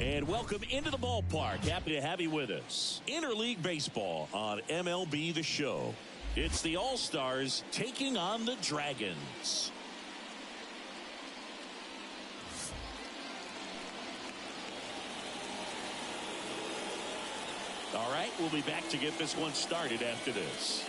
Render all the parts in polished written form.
And welcome into the ballpark. Happy to have you with us. Interleague Baseball on MLB The Show. It's the All-Stars taking on the Dragons. All right, we'll be back to get this one started after this.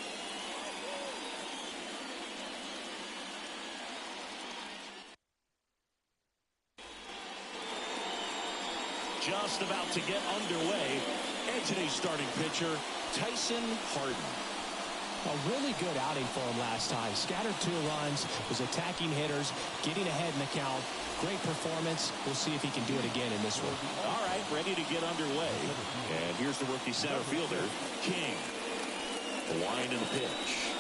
Just about to get underway. Edge starting pitcher, Tyson Harden. A really good outing for him last time. Scattered 2 runs, was attacking hitters, getting ahead in the count. Great performance. We'll see if he can do it again in this one. All right, ready to get underway. And here's the rookie center fielder, King. The line in the pitch.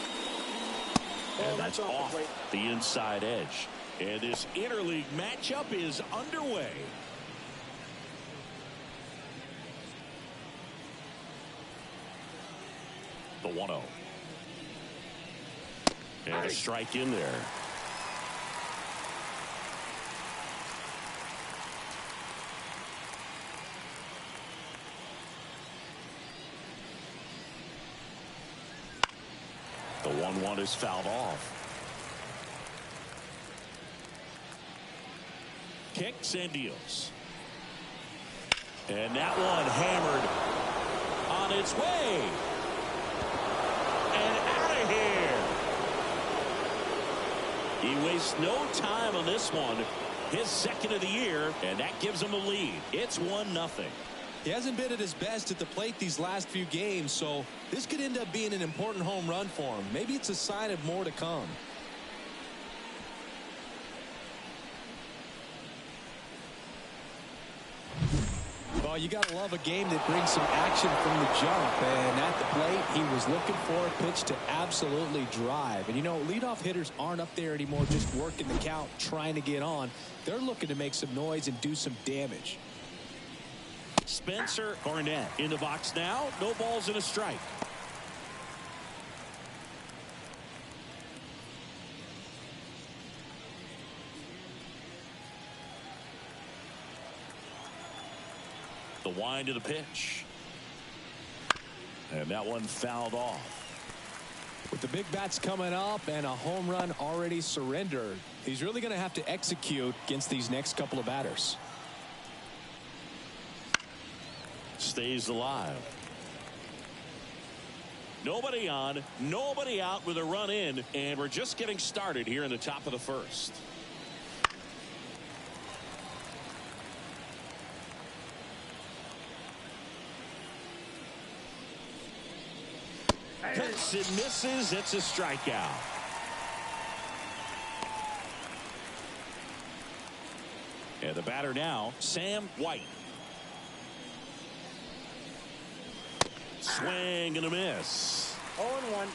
And that's off the inside edge. And this interleague matchup is underway. The 1-0. And a strike in there. The 1-1 is fouled off. Kicks and deals. And that one hammered on its way. And out of here. He wastes no time on this one. His second of the year, and that gives him a lead. It's 1-0. He hasn't been at his best at the plate these last few games, so this could end up being an important home run for him. Maybe it's a sign of more to come. Well, you got to love a game that brings some action from the jump. And at the plate, he was looking for a pitch to absolutely drive. And, you know, leadoff hitters aren't up there anymore just working the count, trying to get on. They're looking to make some noise and do some damage. Spencer Garnett in the box now. No balls and a strike. The wind of the pitch. And that one fouled off. With the big bats coming up and a home run already surrendered, he's really going to have to execute against these next couple of batters. Stays alive. Nobody on, nobody out with a run in, and we're just getting started here in the top of the first. Hits and misses. It's a strikeout. And the batter now, Sam White. Swing and a miss. 0-1.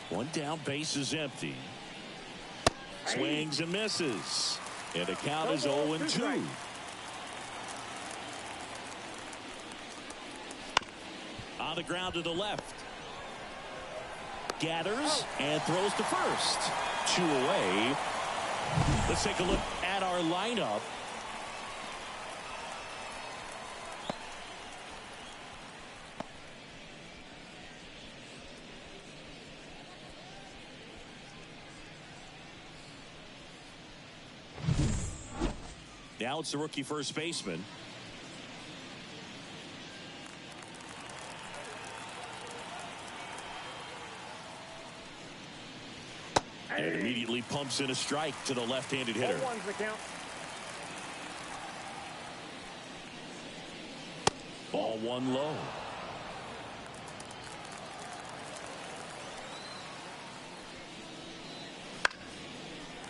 One down, base is empty. Swings and misses. And the count is 0-2. On the ground to the left. Gathers and throws to first. 2 away. Let's take a look at our lineup. Now it's the rookie first baseman. And immediately pumps in a strike to the left-handed hitter. 0-1's the count. Ball 1 low.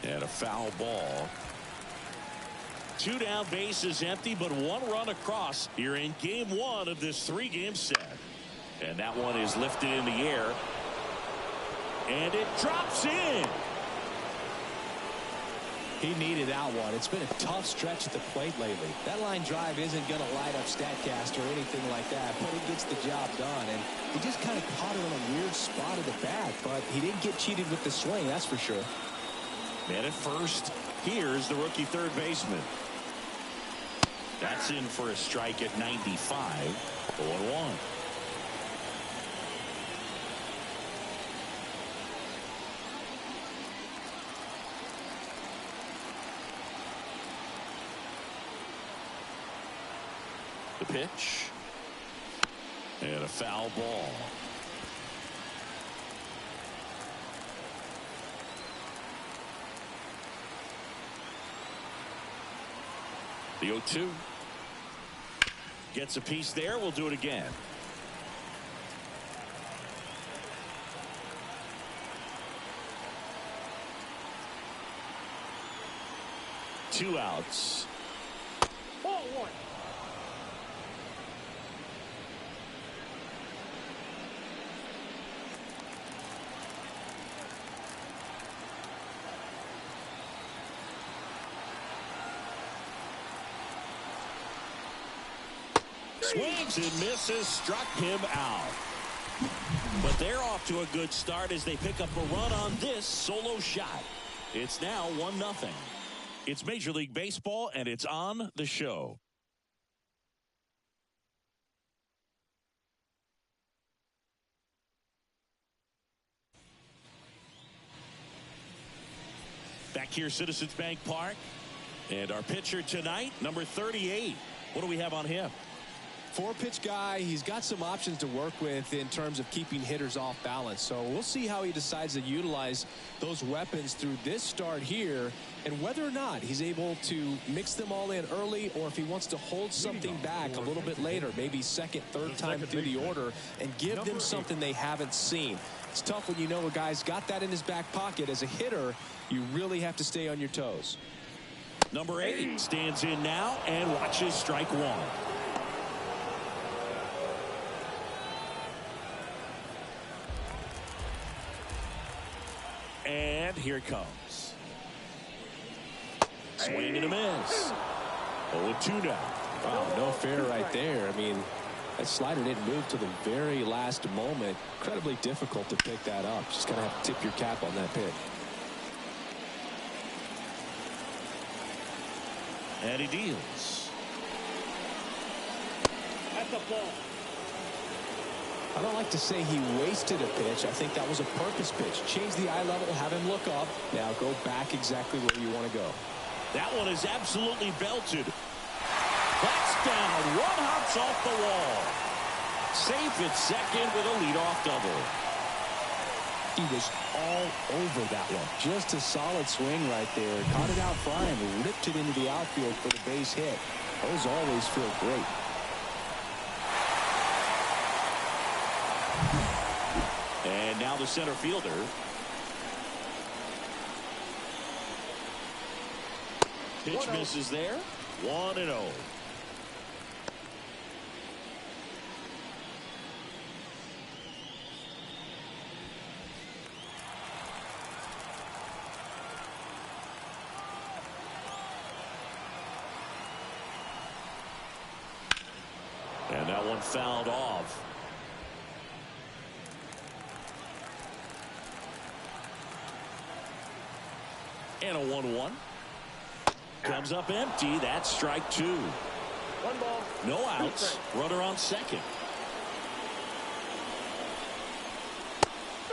And a foul ball. 2 down, base is empty, but 1 run across. You're in game 1 of this 3-game set. And that one is lifted in the air. And it drops in. He needed that one. It's been a tough stretch at the plate lately. That line drive isn't going to light up StatCast or anything like that, but it gets the job done. And he just kind of caught it on a weird spot of the bat, but he didn't get cheated with the swing, that's for sure. Man at first, here's the rookie third baseman. That's in for a strike at 95. 0-1. The pitch. And a foul ball. The 0-2. Gets a piece there. We'll do it again. Two outs. Ball one. Swings and misses, struck him out. But they're off to a good start as they pick up a run on this solo shot. It's now 1-0. It's Major League Baseball, and it's on the show. Back here, Citizens Bank Park. And our pitcher tonight, number 38. What do we have on him? Four-pitch guy. He's got some options to work with in terms of keeping hitters off balance. So we'll see how he decides to utilize those weapons through this start here, and whether or not he's able to mix them all in early, or if he wants to hold something back a little bit later, maybe second, third time through the order, and give them something they haven't seen. It's tough when you know a guy's got that in his back pocket. As a hitter, you really have to stay on your toes. Number 8 stands in now and watches strike one. And here it comes. Swing and a miss. 0-2 now. Wow, no fair right there. I mean, that slider didn't move to the very last moment. Incredibly difficult to pick that up. Just kind of have to tip your cap on that pitch. And he deals. At the ball. I don't like to say he wasted a pitch. I think that was a purpose pitch. Change the eye level, have him look up. Now go back exactly where you want to go. That one is absolutely belted. That's down. One hops off the wall. Safe at second with a leadoff double. He was all over that one. Just a solid swing right there. Caught it out flying, ripped it into the outfield for the base hit. Those always feel great. And now the center fielder. Pitch misses there. 1-0. And that one fouled off. And a 1-1. Comes up empty. That's strike two. One ball. No outs. Runner on second.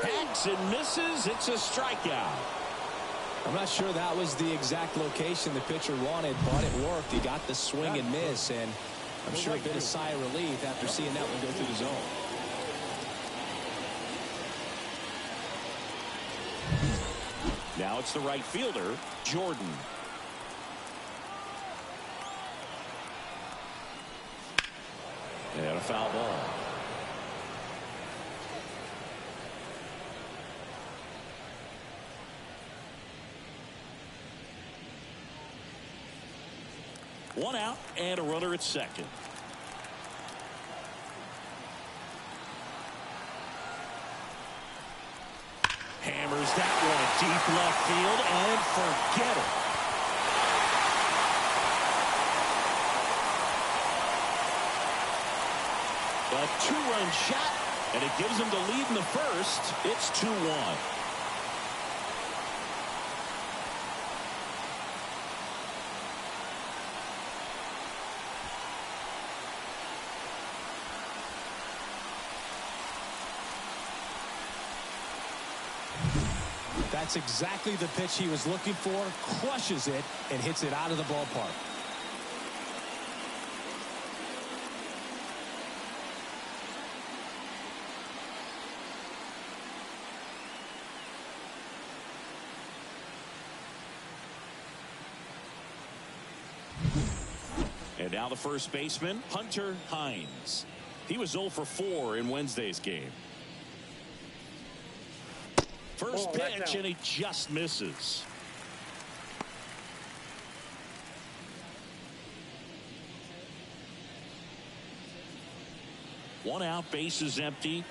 Hacks and misses. It's a strikeout. I'm not sure that was the exact location the pitcher wanted, but it worked. He got the swing and miss, and I'm sure a bit of sigh of relief after seeing that one go through the zone. Now it's the right fielder, Jordan. And a foul ball. One out and a runner at second. Hammers that one deep left field and forget it. A two-run shot, and it gives them the lead in the first. It's 2-1. That's exactly the pitch he was looking for. Crushes it and hits it out of the ballpark. And now the first baseman, Hunter Hines. He was 0 for 4 in Wednesday's game. First pitch, and he just misses. One out, base is empty.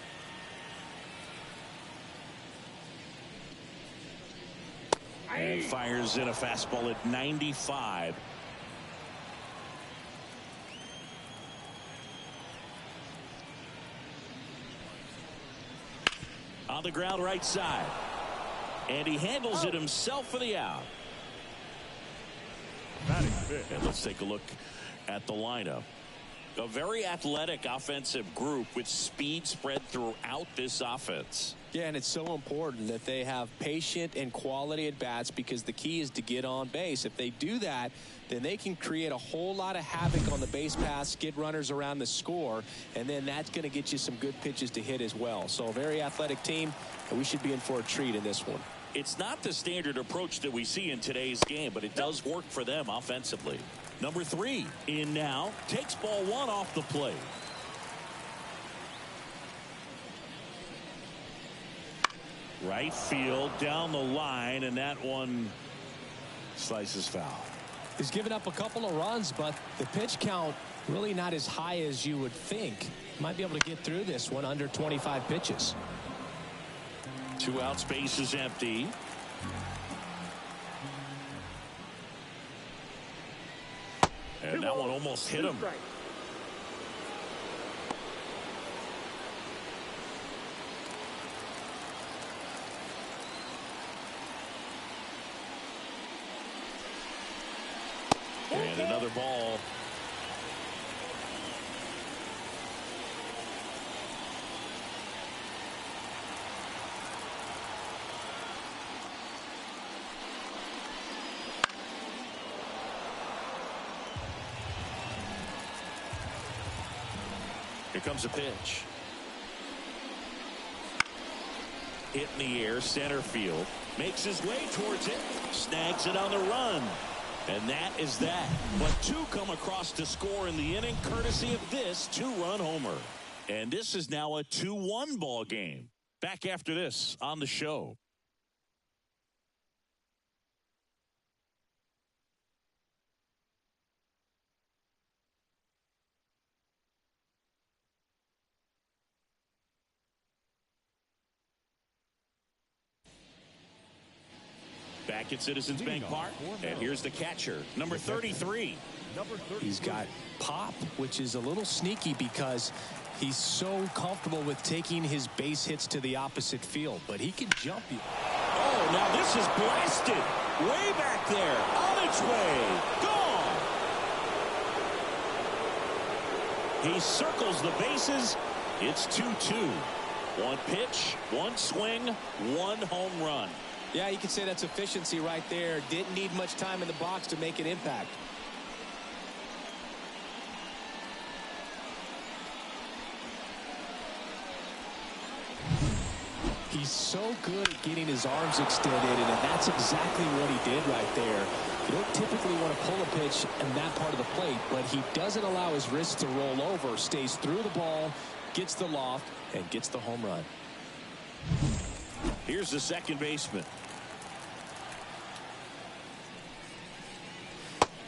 And fires in a fastball at 95. On the ground right side. And he handles it himself for the out. And let's take a look at the lineup. A very athletic offensive group with speed spread throughout this offense. Yeah, and it's so important that they have patient and quality at bats, because the key is to get on base. If they do that, then they can create a whole lot of havoc on the base paths, get runners around the score, and then that's going to get you some good pitches to hit as well. So a very athletic team, and we should be in for a treat in this one. It's not the standard approach that we see in today's game, but it does work for them offensively. Number 3 in now, takes ball 1 off the plate. Right field down the line, and that one slices foul. He's given up a couple of runs, but the pitch count really not as high as you would think. Might be able to get through this one under 25 pitches. 2 outs, base is empty. And that one almost hit him. And another ball. Here comes a pitch. Hit in the air, center field. Makes his way towards it. Snags it on the run. And that is that. But 2 come across to score in the inning, courtesy of this 2-run homer. And this is now a 2-1 ball game. Back after this on the show. Back at Citizens Bank Park, and here's the catcher, number 33. He's got pop, which is a little sneaky because he's so comfortable with taking his base hits to the opposite field, but he can jump you. Oh, now this is blasted. Way back there, on its way, gone. He circles the bases. It's 2-2. 1 pitch, 1 swing, 1 home run. Yeah, you can say that's efficiency right there. Didn't need much time in the box to make an impact. He's so good at getting his arms extended, and that's exactly what he did right there. You don't typically want to pull a pitch in that part of the plate, but he doesn't allow his wrist to roll over, stays through the ball, gets the loft, and gets the home run. Here's the second baseman.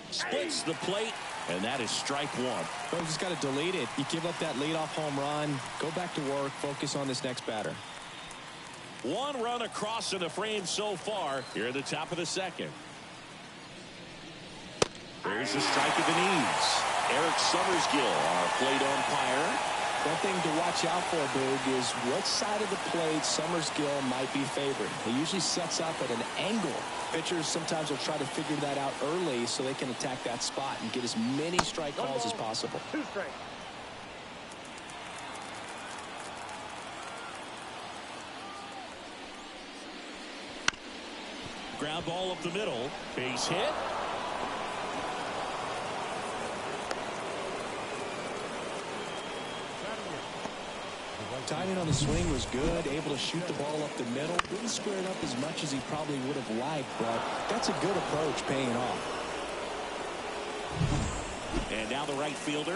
Splits the plate, and that is strike 1. Well, you just got to delete it. You give up that leadoff home run, go back to work, focus on this next batter. 1 run across in the frame so far here at the top of the second. There's the strike at the knees. Eric Summersgill, our plate umpire. One thing to watch out for, Boog, is what side of the plate Summerskill might be favored. He usually sets up at an angle. Pitchers sometimes will try to figure that out early so they can attack that spot and get as many strike calls as possible. 2 strikes. Ground ball up the middle. Base hit. Timing on the swing was good, able to shoot the ball up the middle. Didn't square it up as much as he probably would have liked, but that's a good approach paying off. And now the right fielder.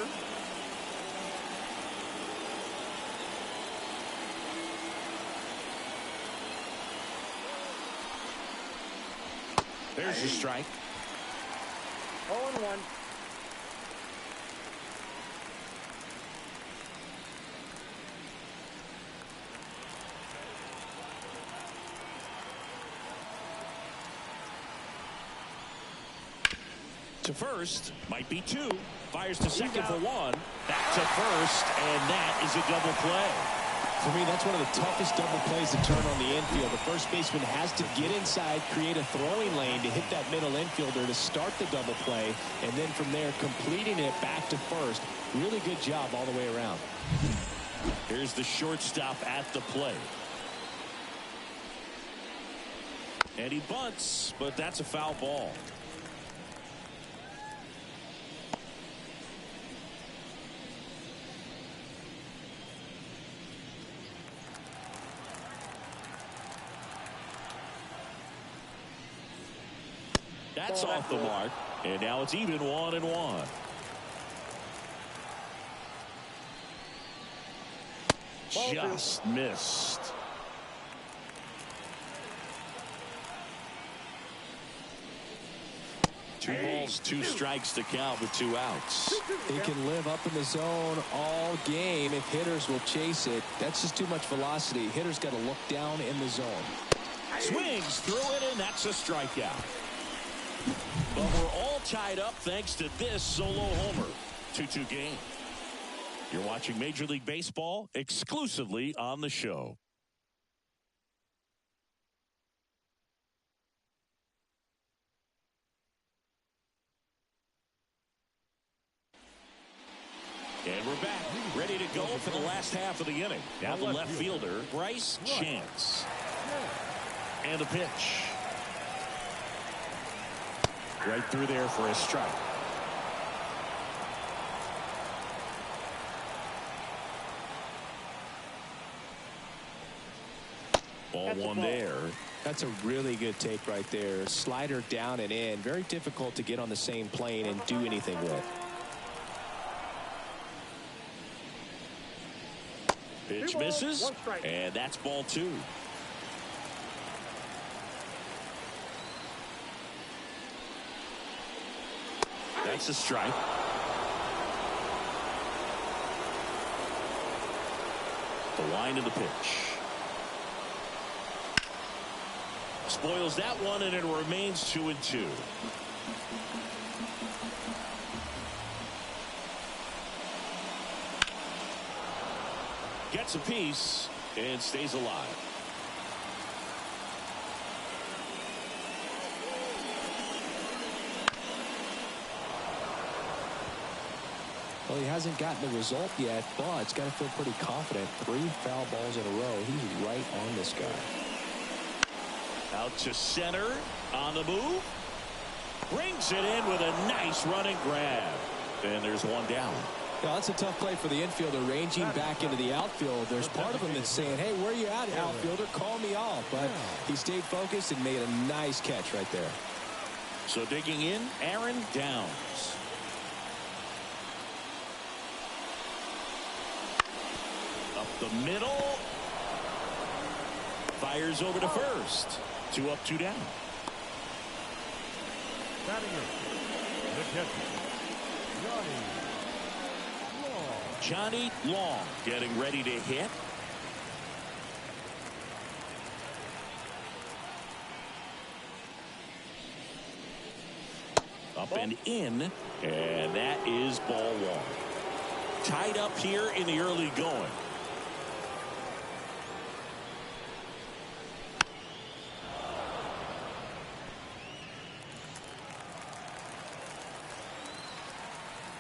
There's your strike. 0-1. To first, might be 2. Fires to second for 1. Back to first, and that is a double play. For me, that's one of the toughest double plays to turn on the infield. The first baseman has to get inside, create a throwing lane to hit that middle infielder to start the double play, and then from there, completing it back to first. Really good job all the way around. Here's the shortstop at the plate. And he bunts, but that's a foul ball. That's off the mark, and now it's even 1-1. Just missed. Two balls, 2 strikes to count with 2 outs. He can live up in the zone all game if hitters will chase it. That's just too much velocity. Hitters got to look down in the zone. Swings through it, and that's a strikeout. But we're all tied up thanks to this solo homer. 2-2 game. You're watching Major League Baseball exclusively on the show. And we're back, ready to go for the last half of the inning. Now the left fielder, Bryce Chance. And a pitch. Right through there for a strike. Ball 1 there. That's a really good take right there. Slider down and in. Very difficult to get on the same plane and do anything with. Pitch misses, and that's ball 2. That's a strike. The line of the pitch. Spoils that one, and it remains 2-2. Gets a piece and stays alive. Well, he hasn't gotten the result yet, but he's got to feel pretty confident. 3 foul balls in a row. He's right on this guy. Out to center on the move. Brings it in with a nice running grab. And there's 1 down. Yeah, that's a tough play for the infielder, ranging back into the outfield. There's part of him that's saying, hey, where you at, outfielder? Call me off. But he stayed focused and made a nice catch right there. So digging in, Aaron Downs. Up the middle. Fires over to first. 2 up, 2 down. Johnny Long getting ready to hit. Up and in, and that is ball 1. Tied up here in the early going.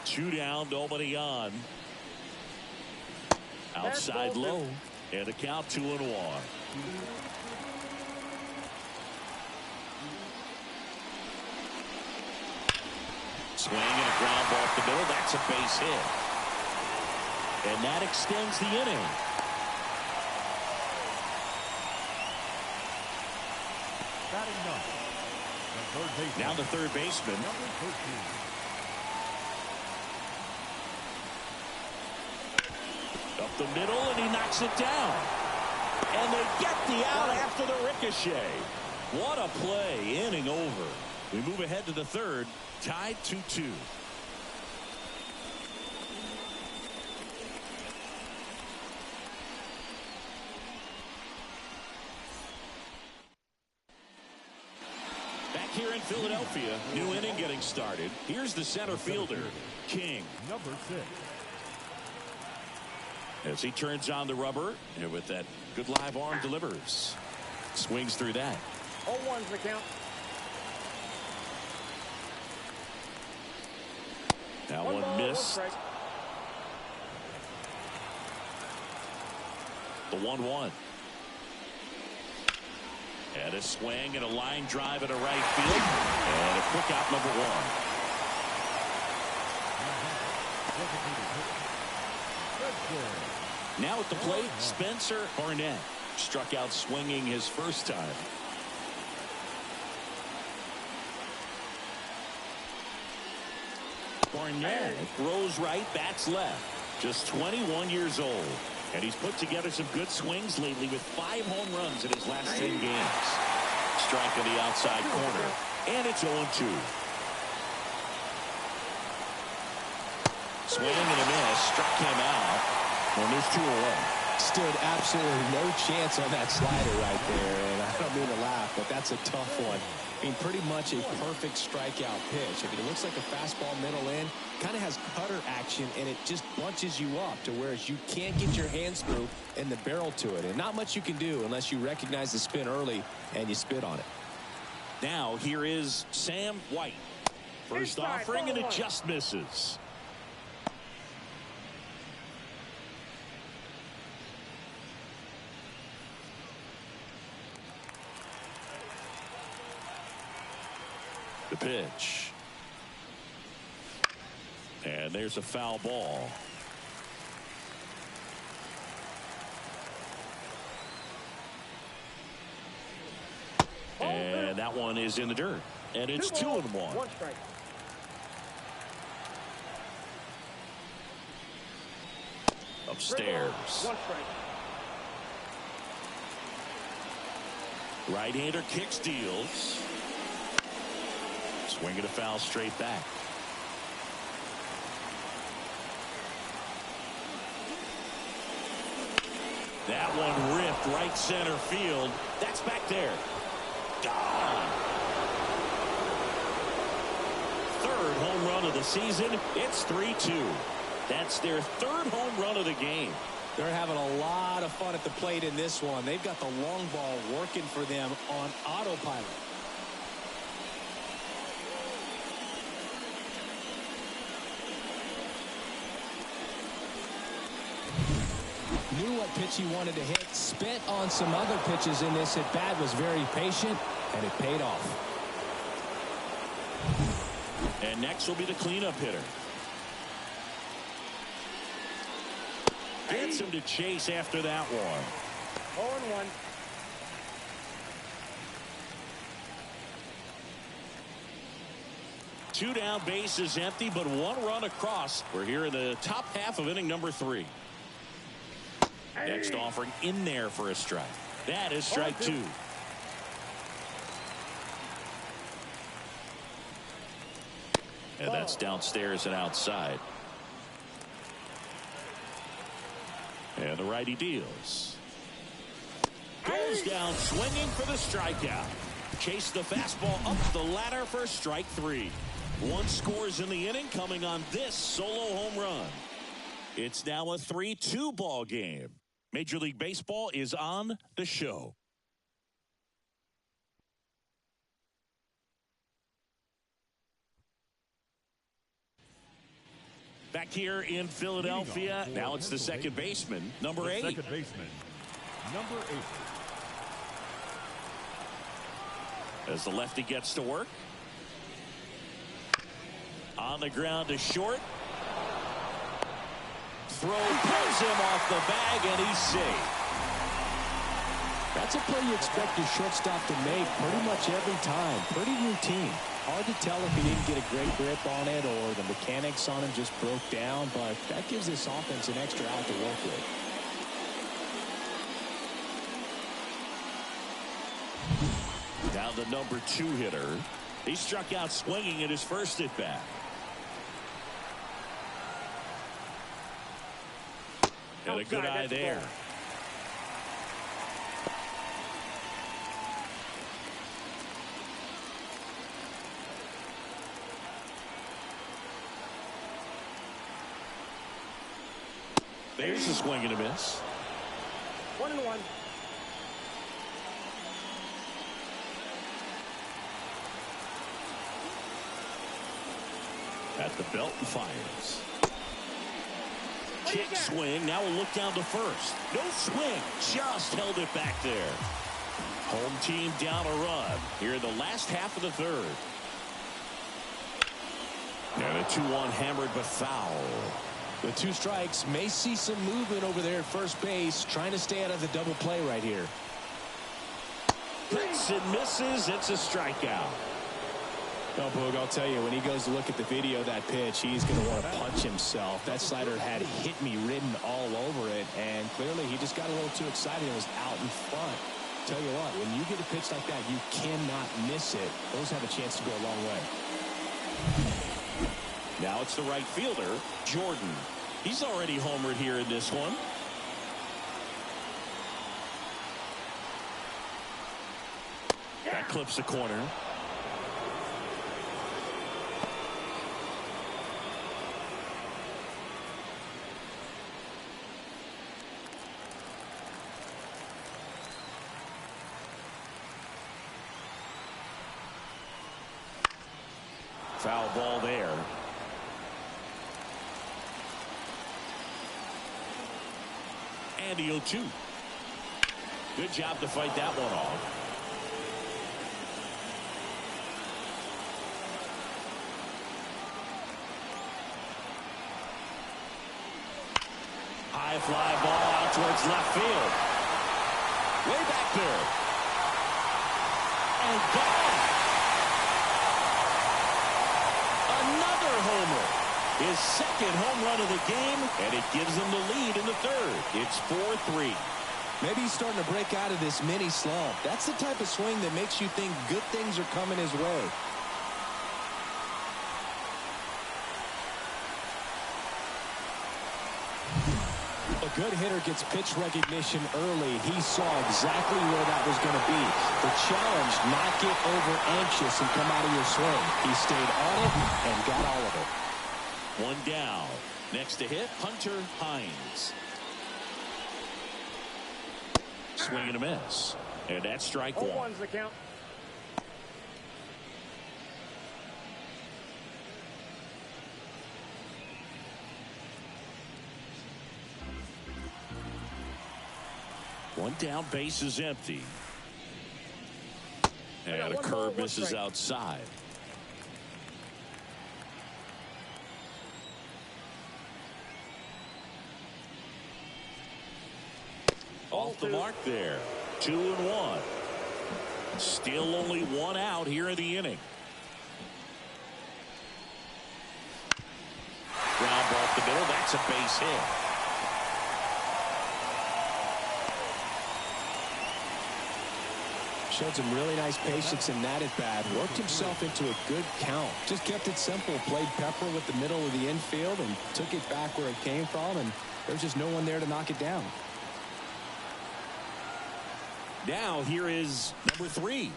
Two down, nobody on. Outside low, and a count 2-1. Swing and a ground ball up the middle. That's a base hit. And that extends the inning. Now the third baseman. Up the middle, and he knocks it down. And they get the out after the ricochet. What a play. Inning over. We move ahead to the third. Tied 2-2. Back here in Philadelphia, new inning getting started. Here's the center fielder, King. Number 6. As he turns on the rubber, and with that good live arm delivers. Swings through that. 0-1's the count. That one missed. The 1-1. And a swing and a line drive at a right field. And a quick out, number 1. Now at the plate, Spencer Barnett. Struck out swinging his first time. Barnett throws right, bats left. Just 21 years old. And he's put together some good swings lately with 5 home runs in his last 10 games. Strike on the outside corner. And it's 0-2. Swing and a miss. Struck him out. And there's 2 away. Stood absolutely no chance on that slider right there. And I don't mean to laugh, but that's a tough one. I mean, pretty much a perfect strikeout pitch. I mean, it looks like a fastball middle in. Kind of has cutter action, and it just bunches you up to where you can't get your hands through and the barrel to it. And not much you can do unless you recognize the spin early and you spit on it. Now, here is Sam White. First offering, and it just misses. The pitch. And there's a foul ball. And that one is in the dirt. And it's 2-1. One strike. Upstairs. One strike. Right-hander kicks, deals. Swinging a foul straight back. That one ripped right center field. That's back there. Gone. Third home run of the season. It's 3-2. That's their third home run of the game. They're having a lot of fun at the plate in this one. They've got the long ball working for them on autopilot. Knew what pitch he wanted to hit. Spent on some other pitches in this at bat. Was very patient, and it paid off. And next will be the cleanup hitter. Gets him to chase after that one. 0-1. Two down, bases empty, but 1 run across. We're here in the top half of inning number 3. Next offering in there for a strike. That is strike 2. And that's downstairs and outside. And the righty deals. Goes down swinging for the strikeout. Chase the fastball up the ladder for strike 3. 1 scores in the inning coming on this solo home run. It's now a 3-2 ball game. Major League Baseball is on the show. Back here in Philadelphia, now it's the second baseman, number 8. Second baseman, number 8. As the lefty gets to work. On the ground to short. Throw pulls him off the bag, and he's safe. That's a play you expect your shortstop to make pretty much every time. Pretty routine. Hard to tell if he didn't get a great grip on it or the mechanics on him just broke down, but that gives this offense an extra out to work with. Now the number 2 hitter. He struck out swinging at his first at bat. And a good eye there. There's a swing and a miss. 1-1. At the belt and fires. Kick swing. Now we'll look down to first. No swing. Just held it back there. Home team down a run here in the last half of the third. And a 2-1 hammered but foul. With 2 strikes, may see some movement over there at first base, trying to stay out of the double play right here. Hits and misses. It's a strikeout. No, Boog, I'll tell you, when he goes to look at the video of that pitch, he's going to want to punch himself. That slider had hit me written all over it, and clearly he just got a little too excited and was out in front. Tell you what, when you get a pitch like that, you cannot miss it. Those have a chance to go a long way. Now it's the right fielder, Jordan. He's already homered here in this one. That clips the corner. Foul ball there. And the 0-2. Good job to fight that one off. High fly ball out towards left field. Way back there. And gone. Another homer. His second home run of the game, and it gives him the lead in the third. It's 4-3. Maybe he's starting to break out of this mini slump. That's the type of swing that makes you think good things are coming his way. A good hitter gets pitch recognition early. He saw exactly where that was going to be. The challenge, not get over anxious and come out of your swing. He stayed on it and got all of it. One down. Next to hit, Hunter Hines. Swing and a miss. And that's strike 1. 0-1's the count. One down, base is empty. And a curve misses outside. Off the mark there. 2-1. Still only 1 out here in the inning. Ground ball up the middle. That's a base hit. Showed some really nice patience in that at bat. Worked himself into a good count. Just kept it simple. Played pepper with the middle of the infield and took it back where it came from. And there's just no one there to knock it down. Now here is number 3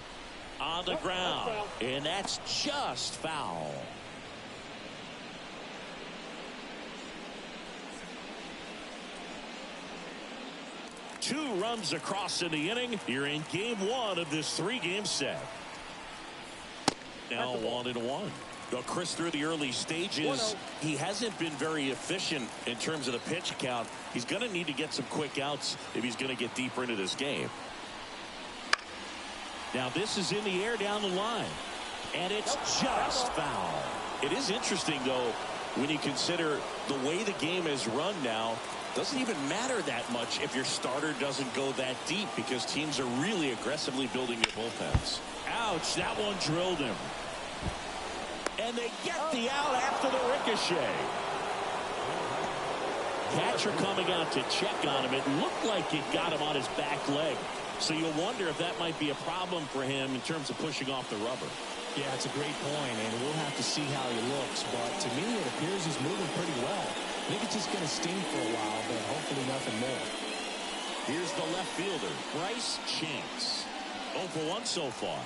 on the ground. And that's just foul. 2 runs across in the inning. You're in game 1 of this 3-game set. Now 1-1. Well, Chris, through the early stages, he hasn't been very efficient in terms of the pitch count. He's going to need to get some quick outs if he's going to get deeper into this game. Now this is in the air down the line, and it's just foul. It is interesting, though, when you consider the way the game is run now. Doesn't even matter that much if your starter doesn't go that deep, because teams are really aggressively building their bullpens. Ouch, that one drilled him. And they get the out after the ricochet. Catcher coming out to check on him. It looked like it got him on his back leg. So you'll wonder if that might be a problem for him in terms of pushing off the rubber. Yeah, it's a great point, and we'll have to see how he looks. But to me, it appears he's moving pretty well. I think it's just going to sting for a while, but hopefully nothing more. Here's the left fielder, Bryce Chance. 0 for 1 so far.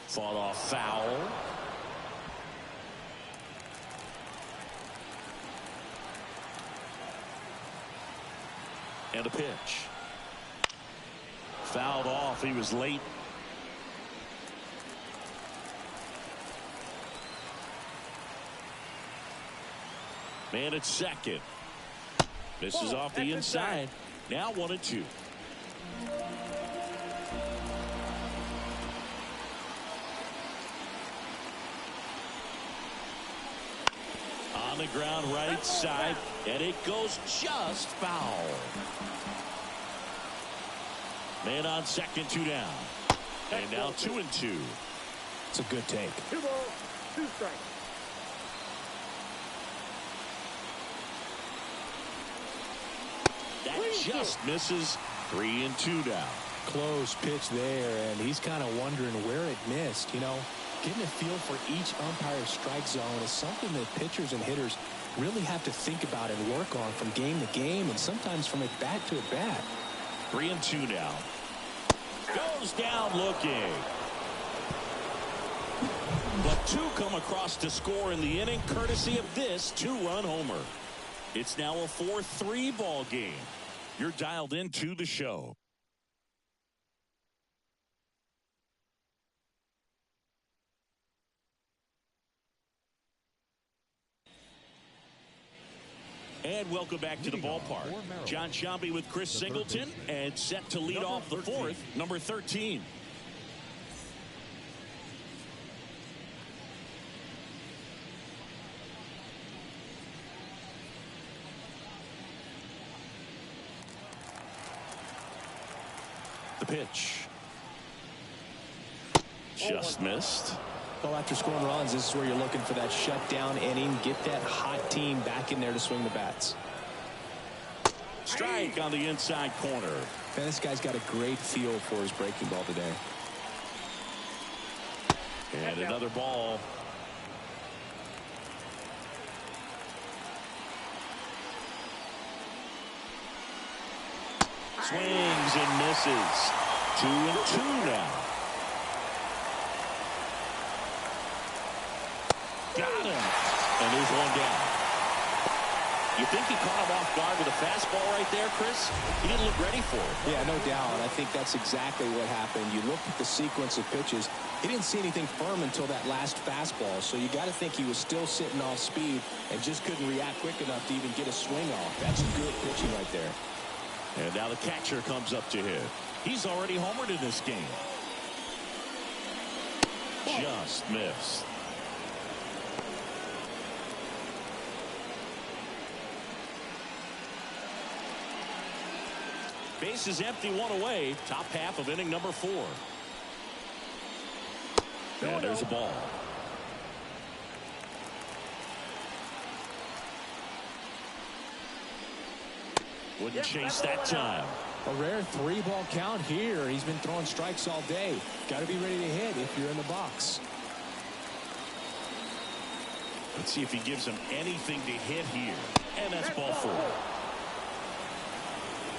Fought off foul. And a pitch. Fouled off. He was late. Man at second. Misses off the inside. Now 1-2. On the ground right side, and it goes just foul. Man on second, 2 down. And now 2-2. It's a good take. 2 balls, 2 strikes. That just misses. 3-2 down. Close pitch there, and he's kind of wondering where it missed. You know, getting a feel for each umpire's strike zone is something that pitchers and hitters really have to think about and work on from game to game, and sometimes from at bat to at bat. 3-2 now. Goes down looking. But 2 come across to score in the inning, courtesy of this 2-run homer. It's now a 4-3 ball game. You're dialed into the show. And welcome back to the ballpark. John Sciambi with Chris Singleton, and set to lead off the 4th, number 13. The pitch. Just missed. Well, after scoring runs, this is where you're looking for that shutdown inning. Get that hot team back in there to swing the bats. Strike on the inside corner. Man, this guy's got a great feel for his breaking ball today. And another ball. Swings and misses. 2-2 now. Got him. And there's 1 down. You think he caught him off guard with a fastball right there, Chris? He didn't look ready for it. Yeah, no doubt. I think that's exactly what happened. You look at the sequence of pitches. He didn't see anything firm until that last fastball. So you got to think he was still sitting off speed and just couldn't react quick enough to even get a swing off. That's good pitching right there. And now the catcher comes up to hit. He's already homered in this game. Just missed. Base is empty, 1 away. Top half of inning number 4. And there's a ball. Wouldn't chase that time. A rare 3-ball count here. He's been throwing strikes all day. Got to be ready to hit if you're in the box. Let's see if he gives him anything to hit here. And that's ball 4.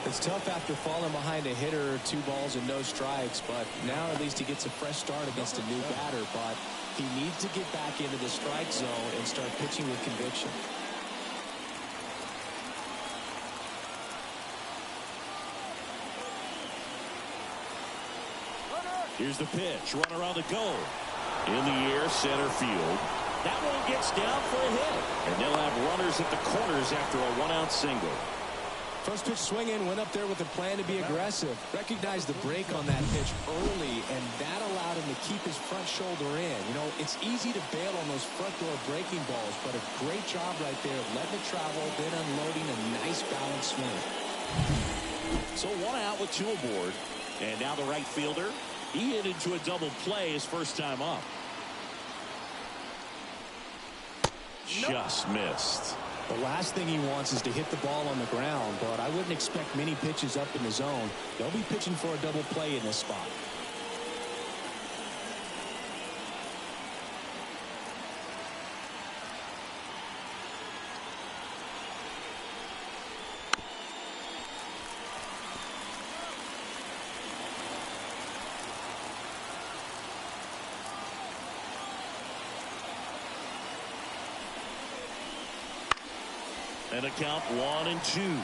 It's tough after falling behind a hitter, 2 balls and no strikes, but now at least he gets a fresh start against a new batter. But he needs to get back into the strike zone and start pitching with conviction. Here's the pitch. Runner on the go. In the air, center field. That one gets down for a hit. And they'll have runners at the corners after a 1-out single. First pitch swinging, went up there with a plan to be aggressive. Recognized the break on that pitch early, and that allowed him to keep his front shoulder in. You know, it's easy to bail on those front door breaking balls, but a great job right there of letting it travel, then unloading a nice balanced swing. So 1 out with 2 aboard. And now the right fielder. He hit into a double play his first time up. Just missed. The last thing he wants is to hit the ball on the ground, but I wouldn't expect many pitches up in the zone. They'll be pitching for a double play in this spot. And a count 1-2.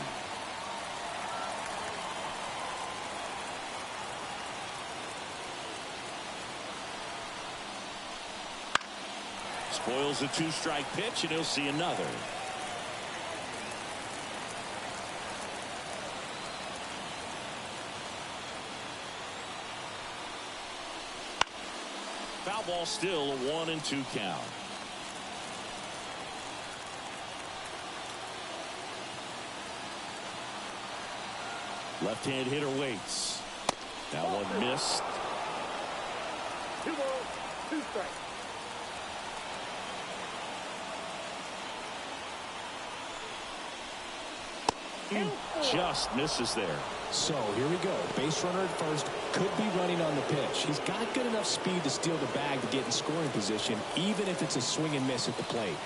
Spoils a 2-strike pitch, and he'll see another. Foul ball, still a 1-2 count. Left-hand hitter waits. That one missed. 2 balls, 2 strikes. Just misses there. So here we go. Base runner at first. Could be running on the pitch. He's got good enough speed to steal the bag to get in scoring position, even if it's a swing and miss at the plate.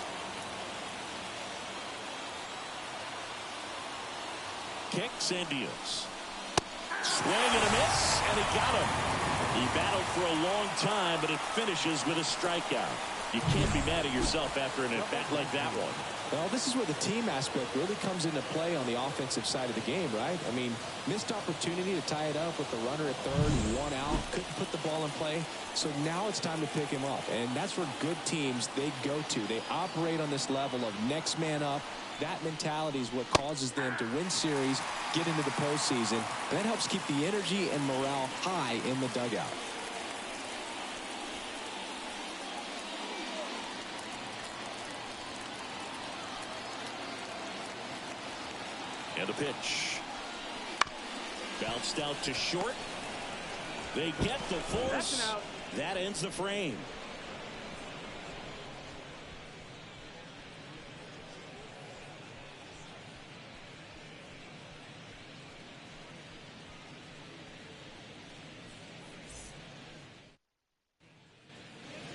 Kicks and deals. Swing and a miss, and he got him. He battled for a long time, but it finishes with a strikeout. You can't be mad at yourself after an at-bat like that one. Well, this is where the team aspect really comes into play on the offensive side of the game, right? I mean, missed opportunity to tie it up with the runner at third, 1 out, couldn't put the ball in play. So now it's time to pick him up, and that's where good teams, they go to. They operate on this level of next man up. That mentality is what causes them to win series, get into the postseason. And that helps keep the energy and morale high in the dugout. And a pitch. Bounced out to short. They get the force. That's an out. That ends the frame.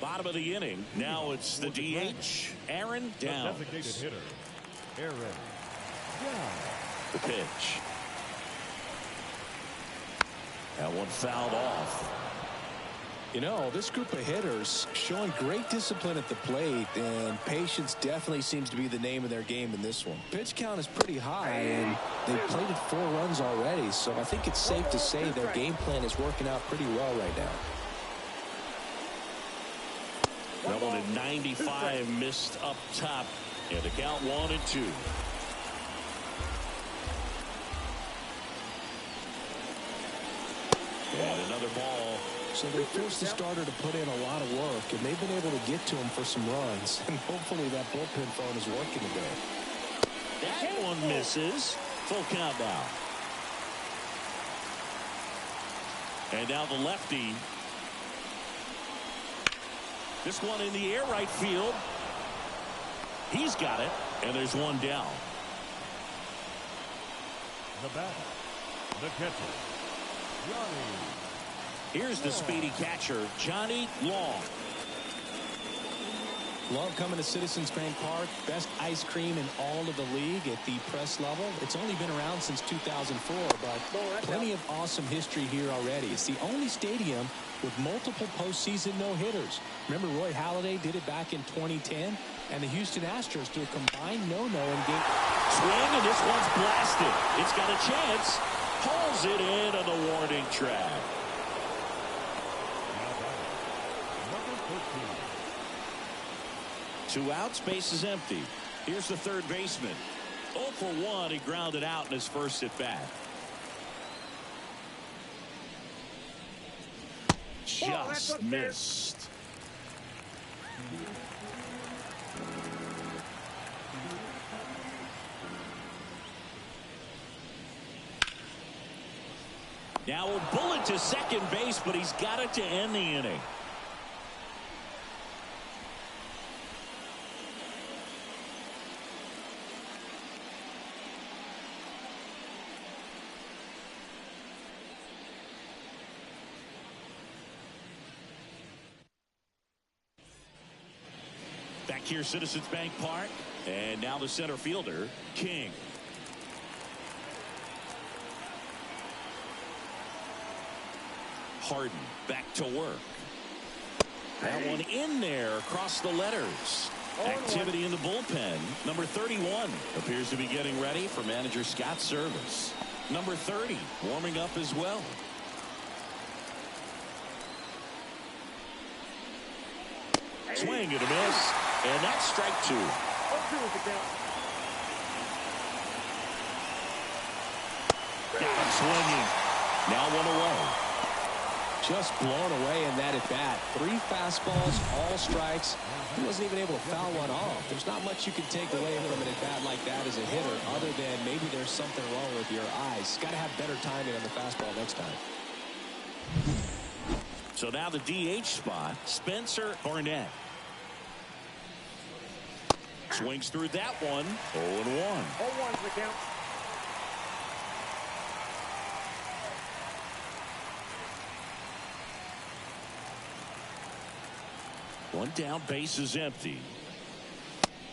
Bottom of the inning. Now it's the DH, Aaron Downs. Designated hitter, Aaron Downs. The pitch. That one fouled off. You know, this group of hitters showing great discipline at the plate, and patience definitely seems to be the name of their game in this one. Pitch count is pretty high, and they've plated 4 runs already, so I think it's safe to say their game plan is working out pretty well right now. That one at 95 missed up top. And the count 1-2. And another ball. So they forced the starter to put in a lot of work, and they've been able to get to him for some runs. And hopefully that bullpen phone is working today. That one misses. Full count now. And now the lefty. This one in the air, right field. He's got it, and there's one down. The batter, the catcher, Johnny. Here's the speedy catcher, Johnny Long. Love coming to Citizens Bank Park. Best ice cream in all of the league at the press level. It's only been around since 2004, but plenty of awesome history here already. It's the only stadium with multiple postseason no-hitters. Remember Roy Halladay did it back in 2010, and the Houston Astros do a combined no-no in game. Swing, and this one's blasted. It's got a chance. Hauls it in on the warning track. Number 13. 2 outs, base is empty. Here's the third baseman. 0 for 1. He grounded out in his first at bat. Just missed. Now a bullet to second base, but he's got it to end the inning. Back here, Citizens Bank Park. And now the center fielder, King. Harden back to work. That one in there across the letters. Activity in the bullpen. Number 31 appears to be getting ready for manager Scott's service. Number 30 warming up as well. Swing and a miss. And that's strike 2. Got him swinging. Now 1 away. Just blown away in that at bat. 3 fastballs, all strikes. He wasn't even able to foul one off. There's not much you can take away from an at bat like that as a hitter, other than maybe there's something wrong with your eyes. Got to have better timing on the fastball next time. So now the DH spot, Spencer Barnett. Swings through that one. 0-1. 0-1's the count. One down, base is empty.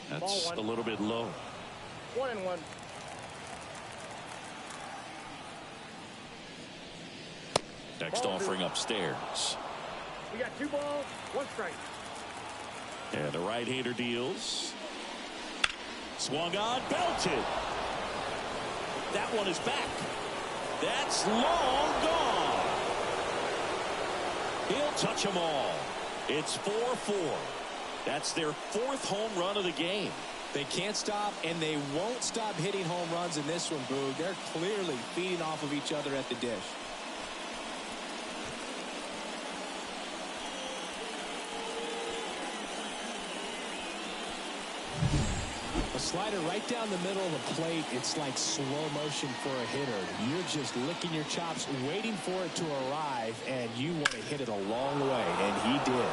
That's a little bit low. 1-1. Next offering upstairs. We got 2 balls, 1 strike. And the right-hander deals. Swung on, belted. That one is back. That's long gone. He'll touch them all. It's 4-4. That's their 4th home run of the game. They can't stop, and they won't stop hitting home runs in this one, Boog. They're clearly feeding off of each other at the dish. A slider right down the middle of the plate. It's like slow motion for a hitter. You're just licking your chops, waiting for it to arrive, and you want to hit it a long way, and he did.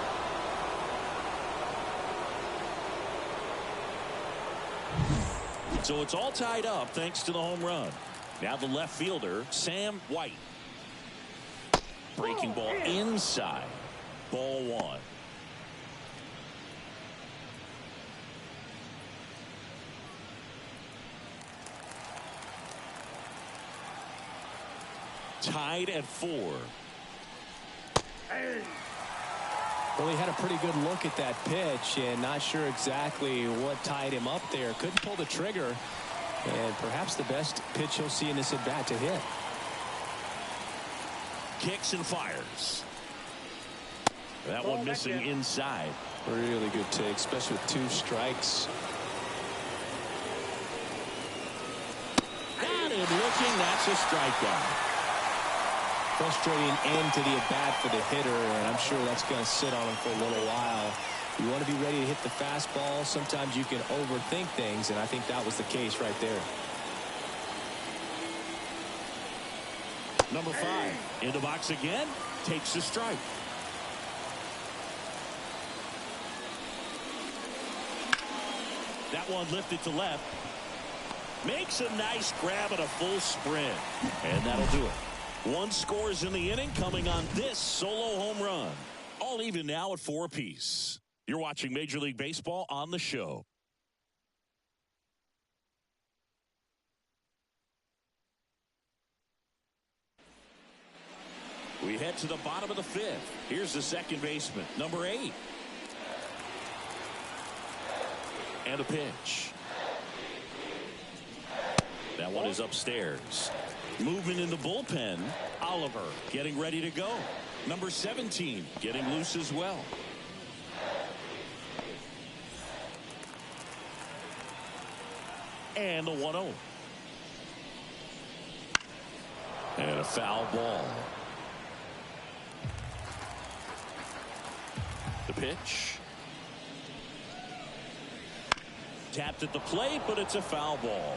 So it's all tied up thanks to the home run. Now the left fielder, Sam White. Breaking ball inside. Ball 1. Tied at 4. Well, he had a pretty good look at that pitch and not sure exactly what tied him up there. Couldn't pull the trigger, and perhaps the best pitch he'll see in this at bat to hit. Kicks and fires. That one missing inside. Really good take, especially with 2 strikes. Got him looking. That's a strikeout. Frustrating end to the at-bat for the hitter, and I'm sure that's going to sit on him for a little while. You want to be ready to hit the fastball. Sometimes you can overthink things, and I think that was the case right there. Number 5 in the box again. Takes a strike. That one lifted to left. Makes a nice grab and a full sprint. And that'll do it. 1 scores in the inning coming on this solo home run. All even now at 4 apiece. You're watching Major League Baseball on the show. We head to the bottom of the fifth. Here's the second baseman, number 8. And a pitch. That one is upstairs. Movement in the bullpen. Oliver getting ready to go. Number 17 getting loose as well. And the 1-0. And a foul ball. The pitch. Tapped at the plate, but it's a foul ball.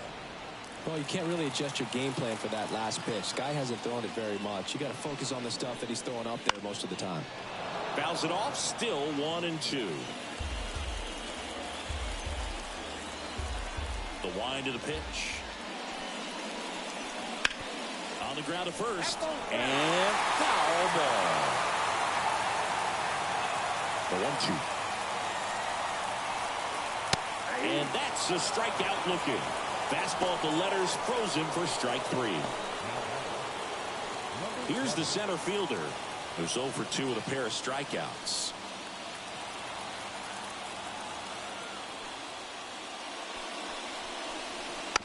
Well, you can't really adjust your game plan for that last pitch. Guy hasn't thrown it very much. You got to focus on the stuff that he's throwing up there most of the time. Fouls it off, still 1-2. The wind of the pitch. On the ground to first. And foul ball. The 1-2. And that's a strikeout looking. Fastball at the letters, frozen for strike 3. Here's the center fielder, who's 0 for 2 with a pair of strikeouts.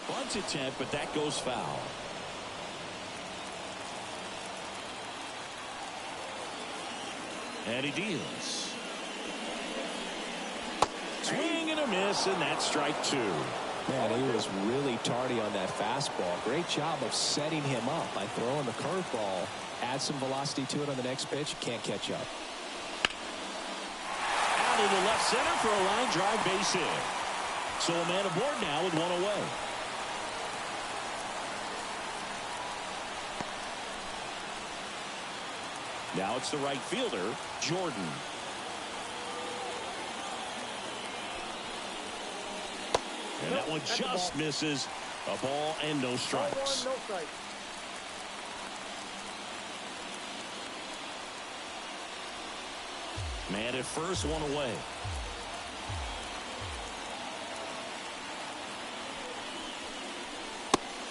Bunt attempt, but that goes foul. And he deals. Swing and a miss, and that's strike 2. Man, he was really tardy on that fastball. Great job of setting him up by throwing the curveball. Add some velocity to it on the next pitch. Can't catch up. Out in the left center for a line drive base hit. So a man aboard now with 1 away. Now it's the right fielder, Jordan. And that one just misses. A ball and no strikes. No strikes. Man at first, 1 away.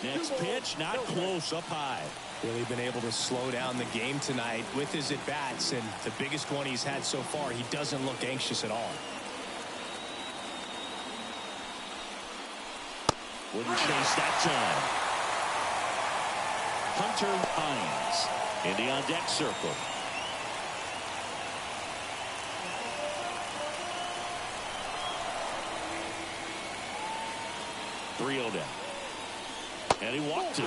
Next pitch, not close, up high. Really been able to slow down the game tonight with his at-bats, and the biggest one he's had so far, he doesn't look anxious at all. Wouldn't chase that time. Hunter Hines in the on-deck circle. .3-0 down. And he walked it.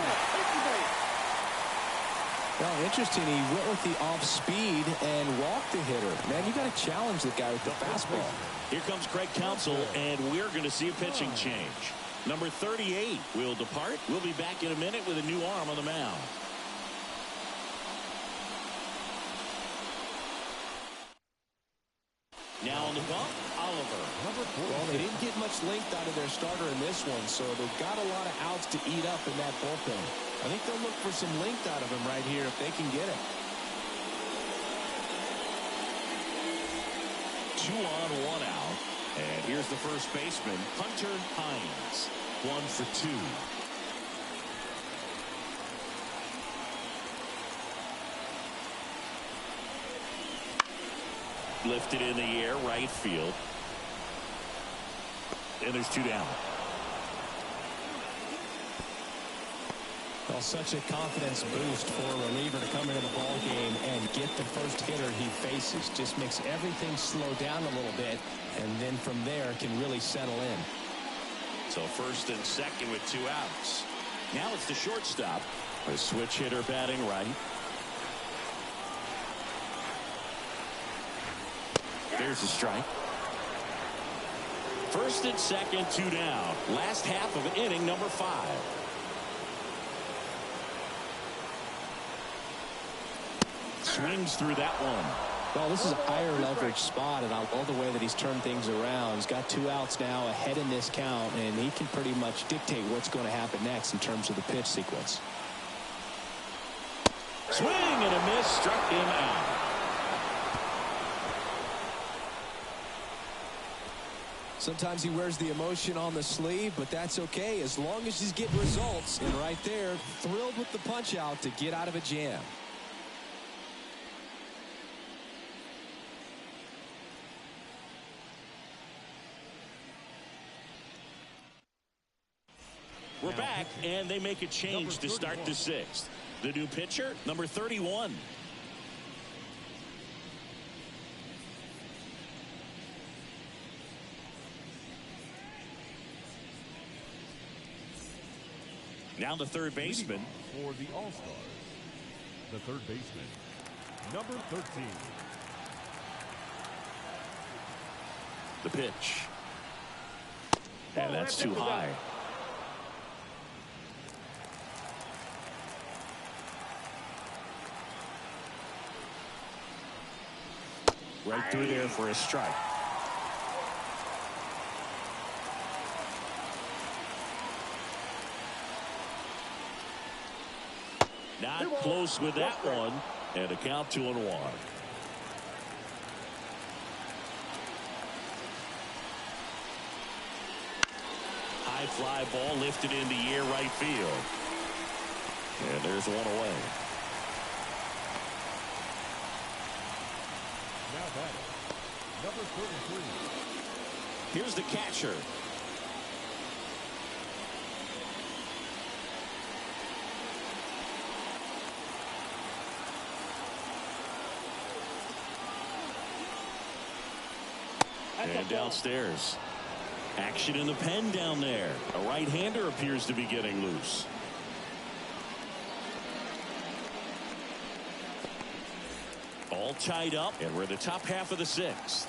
Well, interesting. He went with the off speed and walked the hitter. Man, you got to challenge the guy with the fastball. Here comes Craig Counsell, and we're going to see a pitching change. Number 38 will depart. We'll be back in a minute with a new arm on the mound. Now on the bump, Oliver. Well, they didn't get much length out of their starter in this one, so they've got a lot of outs to eat up in that bullpen. I think they'll look for some length out of him right here if they can get it. 2 on, 1 out. And here's the first baseman, Hunter Hines. 1 for 2. Lifted in the air, right field. And there's 2 down. Well, such a confidence boost for a reliever to come into the ball game and get the first hitter he faces. Just makes everything slow down a little bit, and then from there can really settle in. So first and second with 2 outs. Now it's the shortstop. A switch hitter batting right. There's a strike. First and second, 2 down. Last half of inning number 5. Swings through that one. Well, this is a higher leverage spot, and I love the way that he's turned things around. He's got 2 outs now ahead in this count, and he can pretty much dictate what's going to happen next in terms of the pitch sequence. Swing and a miss, struck him out. Sometimes he wears the emotion on the sleeve, but that's okay as long as he's getting results. And right there, thrilled with the punch out to get out of a jam. We're back, and they make a change to start the sixth. The new pitcher, number 31. Now the third baseman. For the All-Stars, the third baseman, number 13. The pitch. And that's too high. Right through there for a strike. Not close with that one. And a count 2-1. High fly ball lifted in the air right field. And there's one away. Now batting, number 33. Here's the catcher. And downstairs. Action in the pen down there. A right-hander appears to be getting loose. All tied up, and we're in the top half of the sixth.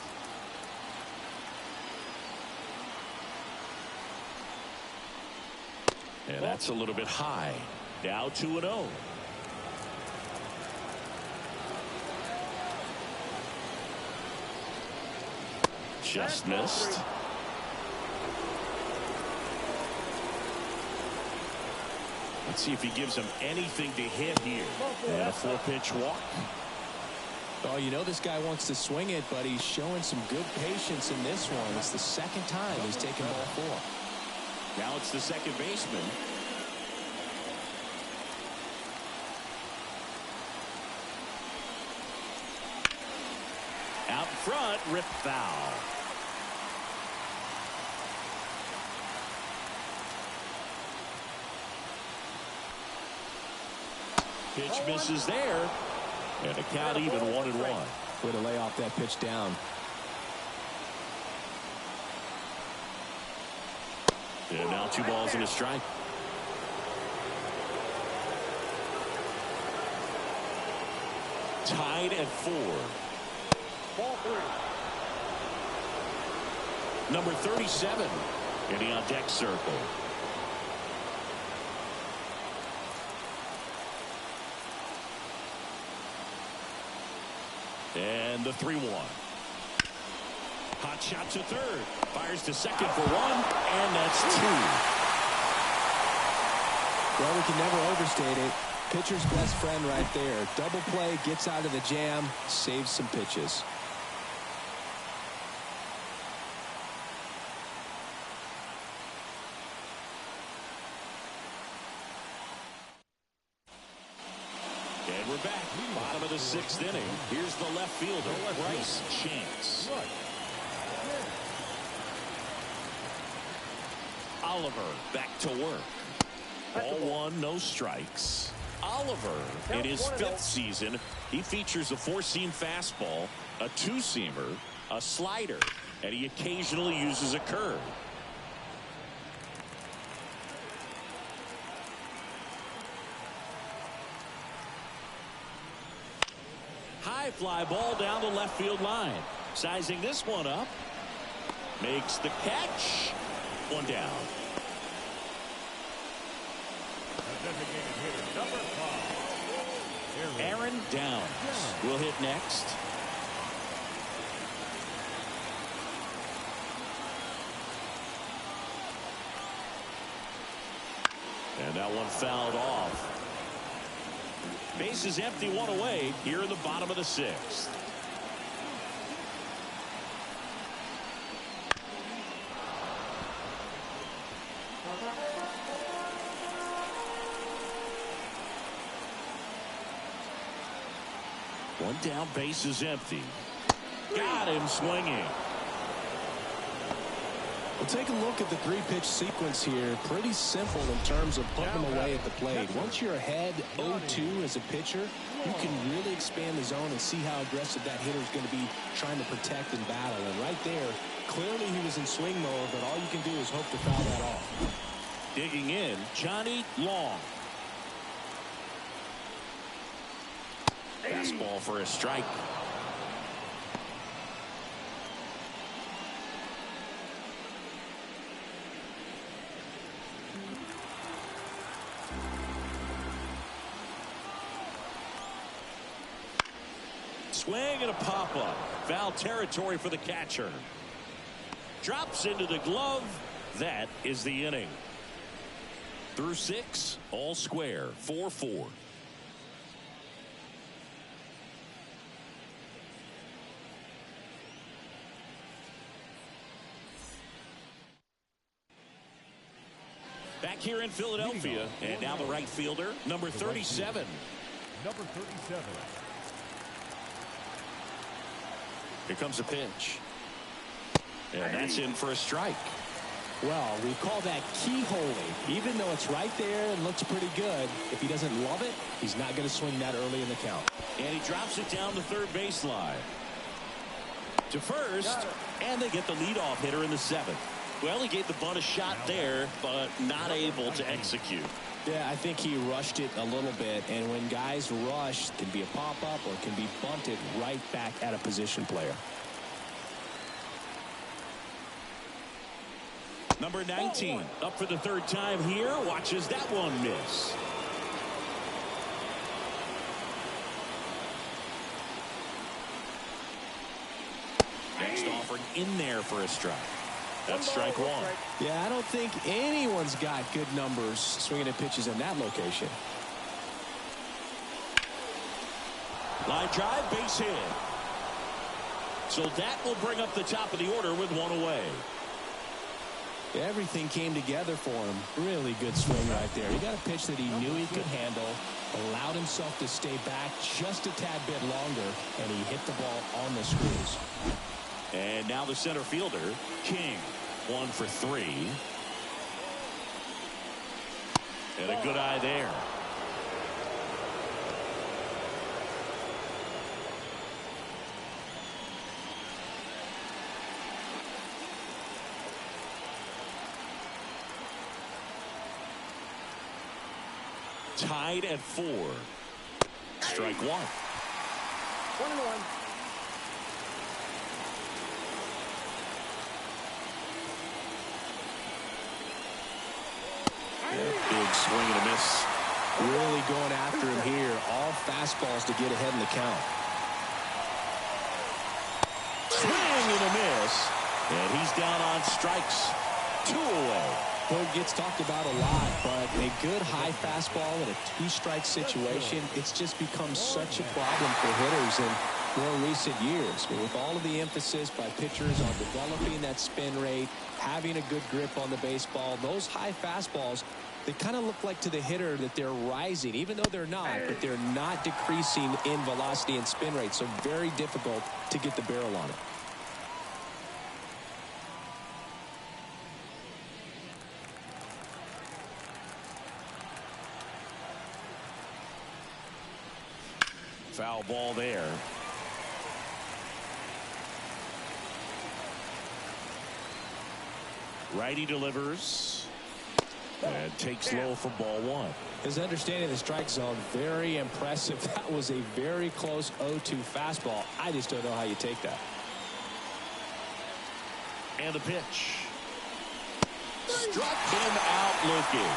And that's a little bit high. Now 2-0. Just missed. Let's see if he gives him anything to hit here. And a 4-pitch walk. Oh, you know this guy wants to swing it, but he's showing some good patience in this one. It's the second time he's taken ball 4. Now it's the second baseman. Out front, rip foul. Pitch misses there. And a count even 1-1. Way to lay off that pitch down. And now 2 balls and a strike. Tied at 4. Ball 3. Number 37. Getting on deck circle. And the 3-1. Hot shot to third. Fires to second for 1. And that's 2. Well, we can never overstate it. Pitcher's best friend right there. Double play, gets out of the jam, saves some pitches. And we're back. Bottom of the 6th inning. Here's the left fielder, Bryce Chance. Oliver back to work. Ball 1, no strikes. Oliver, in his 5th season, he features a 4-seam fastball, a 2-seamer, a slider, and he occasionally uses a curve. High fly ball down the left field line. Sizing this one up. Makes the catch. 1 down. Designated hitter, number 5. Aaron Downs will hit next. And that one fouled off. Base is empty, 1 away here in the bottom of the 6th. One down, base is empty. Got him swinging. Well, take a look at the three-pitch sequence here. Pretty simple in terms of putting them away at the plate. Once you're ahead 0-2 as a pitcher, you can really expand the zone and see how aggressive that hitter is going to be trying to protect and battle. And right there, clearly he was in swing mode, but all you can do is hope to foul that off. Digging in, Johnny Long. Fastball for a strike. Swing and a pop-up. Foul territory for the catcher. Drops into the glove. That is the inning. Through 6, all square, 4-4. Back here in Philadelphia, and now the right fielder, number 37. Number 37. Here comes a pitch. And that's in for a strike. Well, we call that keyholing. Even though it's right there and looks pretty good, if he doesn't love it, he's not going to swing that early in the count. And he drops it down the third baseline. To first, and they get the leadoff hitter in the 7th. Well, he gave the bunt a shot there, but not able to execute. Yeah, I think he rushed it a little bit, and when guys rush, it can be a pop-up or it can be bunted right back at a position player. Number 19, up for the third time here, watches that one miss. Next offering in there for a strike. That's strike 1. Yeah, I don't think anyone's got good numbers swinging at pitches in that location. Line drive, base hit. So that will bring up the top of the order with one away. Everything came together for him. Really good swing right there. He got a pitch that he knew he could handle, allowed himself to stay back just a tad bit longer, and he hit the ball on the screws. And now the center fielder, King, 1 for 3. And a good eye there. Tied at 4. Strike 1. 1-1. Big swing and a miss. Really going after him here. All fastballs to get ahead in the count. Swing and a miss. And he's down on strikes. 2 away. Well, it gets talked about a lot, but a good high fastball in a 2-strike situation, it's just become such a problem for hitters in more recent years. But with all of the emphasis by pitchers on developing that spin rate, having a good grip on the baseball, those high fastballs, they kind of look like to the hitter that they're rising, even though they're not, but they're not decreasing in velocity and spin rate, so very difficult to get the barrel on it. Foul ball there. Righty delivers and takes low for ball 1. His understanding of the strike zone, very impressive. That was a very close 0-2 fastball. I just don't know how you take that. And the pitch. Struck him out looking.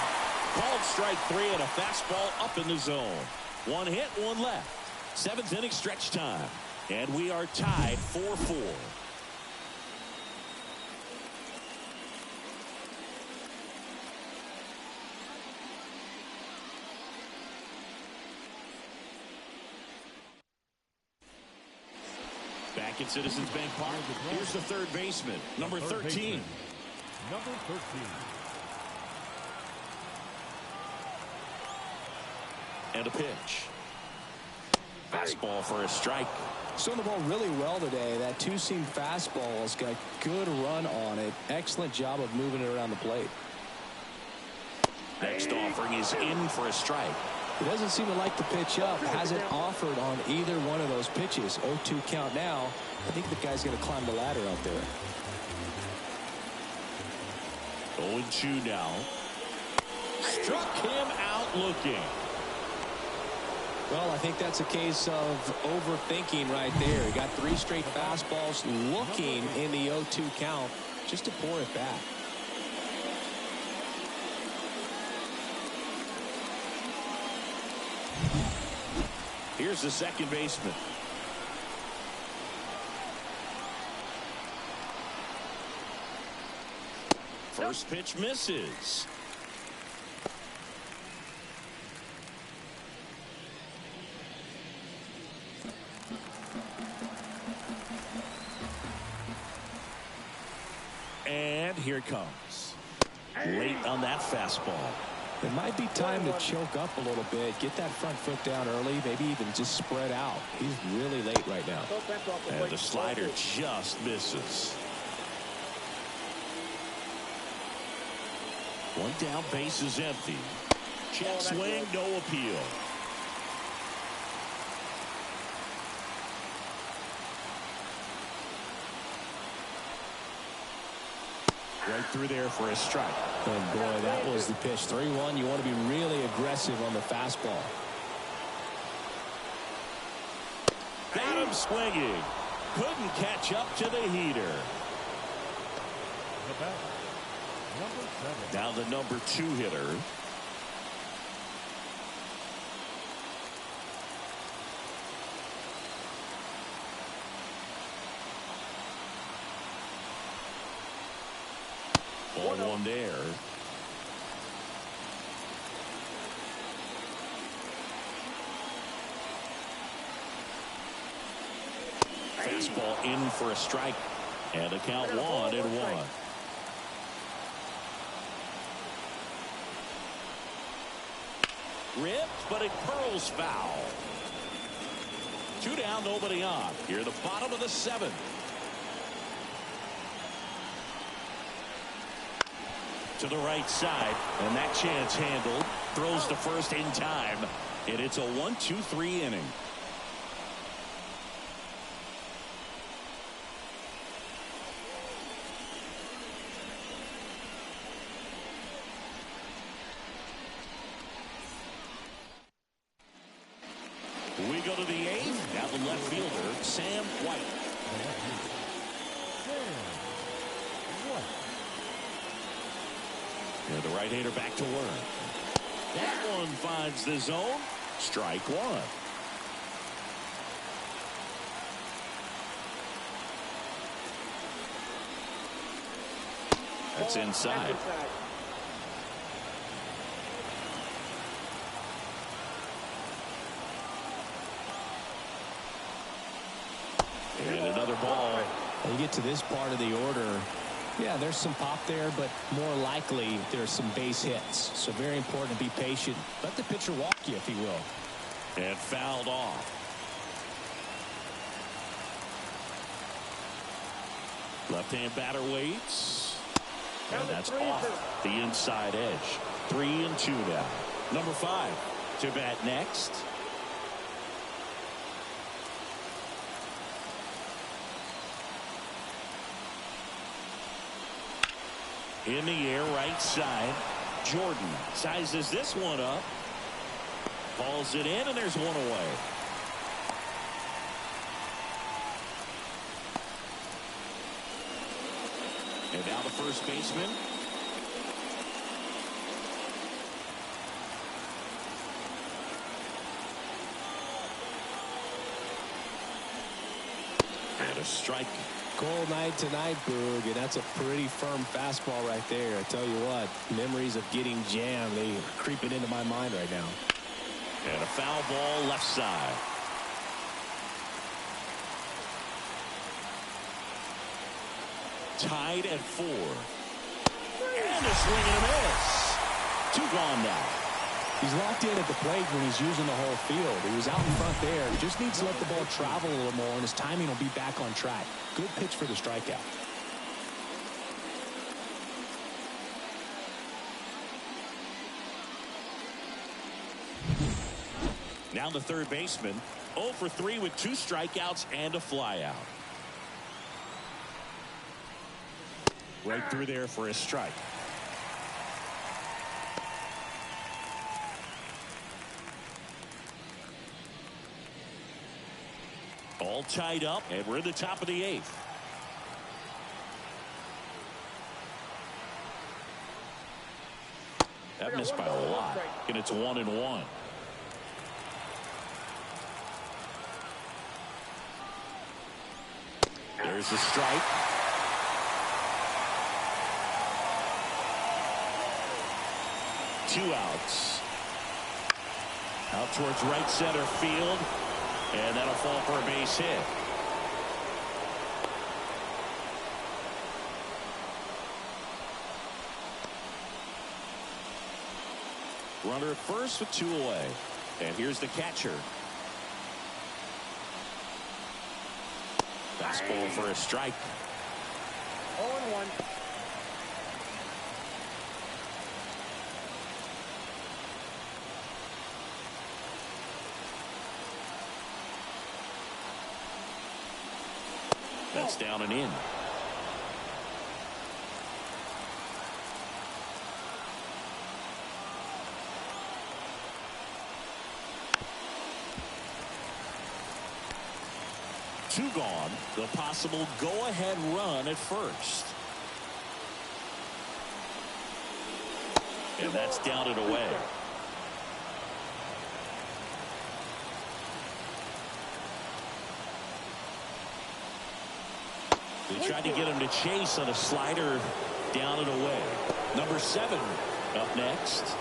Called strike 3 and a fastball up in the zone. 1 hit, 1 left. 7th inning stretch time. And we are tied 4-4. Back at Citizens Bank Park, here's the third baseman, number 13. Number 13. And a pitch. Fastball for a strike. Throwing the ball really well today. That two-seam fastball has got good run on it. Excellent job of moving it around the plate. Next offering is in for a strike. He doesn't seem to like the pitch up. Hasn't offered on either one of those pitches. 0-2 count now. I think the guy's going to climb the ladder out there. 0-2 now. Struck him out looking. Well, I think that's a case of overthinking right there. He got 3 straight fastballs looking in the 0-2 count just to pour it back. Here's the second baseman. First pitch misses. And here it comes. Late on that fastball. It might be time to choke up a little bit, get that front foot down early, maybe even just spread out. He's really late right now. And the slider just misses. One down, base is empty. Check swing, no appeal. Right through there for a strike. And boy, that was the pitch. 3-1. You want to be really aggressive on the fastball. Got him swinging. Couldn't catch up to the heater. The batter, number 7. Now the number 2 hitter. Ball one there. Fastball in for a strike. And a count 1-1. Ripped, but it curls foul. 2 down, nobody on. Here the bottom of the 7th. To the right side, and that chance handled. Throws to first in time, and it's a 1-2-3 inning. We go to the 8th. Now the left fielder, Sam White. And the right-hander back to work. That one finds the zone. Strike 1. That's inside. And another ball. When you get to this part of the order, yeah, there's some pop there, but more likely there's some base hits. So very important to be patient. Let the pitcher walk you, if he will. And fouled off. Left-hand batter waits. And that's off the inside edge. 3-2 now. Number 5 to bat next. In the air, right side. Jordan sizes this one up. Balls it in, and there's one away. And now the first baseman. And a strike. Cold night tonight, Boog, and that's a pretty firm fastball right there. I tell you what, memories of getting jammed, they are creeping into my mind right now. And a foul ball left side. Tied at 4. And a swing and a miss. 2 gone now. He's locked in at the plate when he's using the whole field. He was out in front there. Just needs to let the ball travel a little more, and his timing will be back on track. Good pitch for the strikeout. Now the third baseman, 0 for 3 with 2 strikeouts and a flyout. Right through there for a strike. All tied up, and we're in the top of the 8th. That missed by a lot, and it's 1-1. There's the strike. Two outs. Out towards right center field. And that'll fall for a base hit. Runner at first with 2 away. And here's the catcher. Fastball for a strike. 0-1. That's down and in. Two gone. The possible go-ahead run at first. And that's down and away. They tried to get him to chase on a slider down and away. Number 7 up next.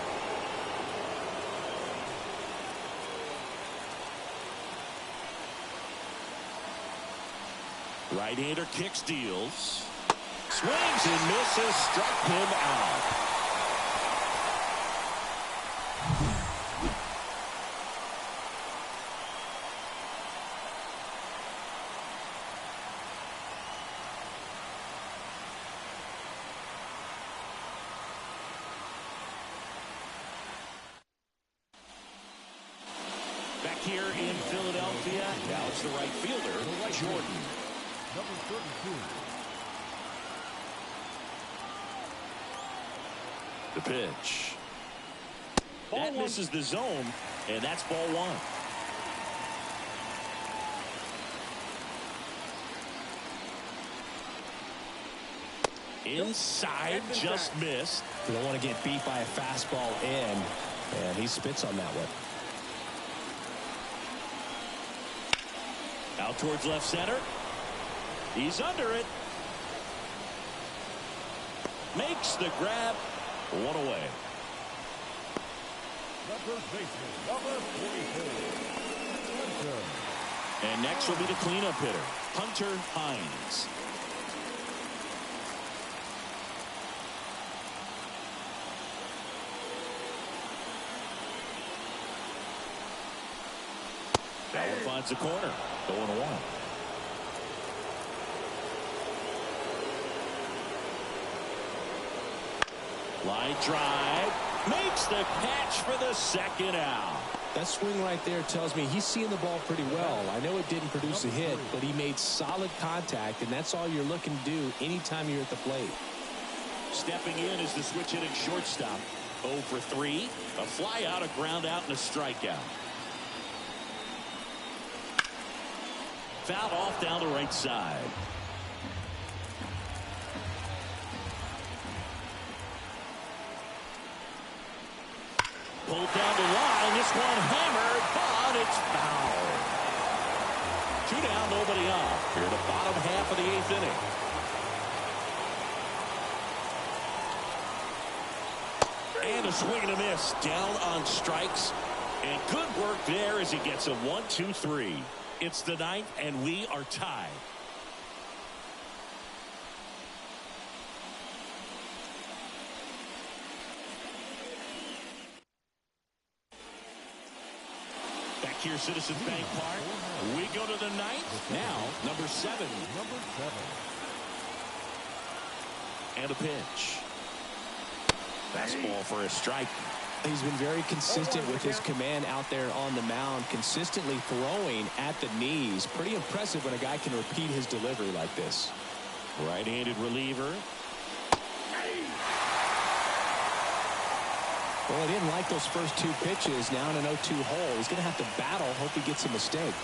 Right-hander kicks, deals. Swings and misses, struck him out. Back here in Philadelphia, now it's the right fielder, Jordan. Number 32. The pitch. That misses the zone, and that's ball 1. Inside, just missed. You don't want to get beat by a fastball in, and he spits on that one. Out towards left center. He's under it. Makes the grab. 1 away. The first baseman, number 44. Hunter. And next will be the cleanup hitter, Hunter Hines. That one finds the corner. 0-1. Line drive. Makes the catch for the second out. That swing right there tells me he's seeing the ball pretty well. I know it didn't produce a hit, but he made solid contact, and that's all you're looking to do anytime you're at the plate. Stepping in is the switch hitting shortstop. 0 for 3. A fly out, a ground out, and a strikeout. Fouled off down the right side. Pulled down the line. This one hammered, but it's foul. 2 down, nobody out. Here at the bottom half of the 8th inning. And a swing and a miss. Down on strikes. And good work there as he gets a 1-2-3. It's the 9th, and we are tied. here, Citizens Bank Park. We go to the ninth. Now, number 7. Number 7. And a pitch. Fastball for a strike. He's been very consistent with his command out there on the mound, consistently throwing at the knees. Pretty impressive when a guy can repeat his delivery like this. Right-handed reliever. Well, he didn't like those first 2 pitches. Now in an 0-2 hole. He's going to have to battle. Hope he gets a mistake.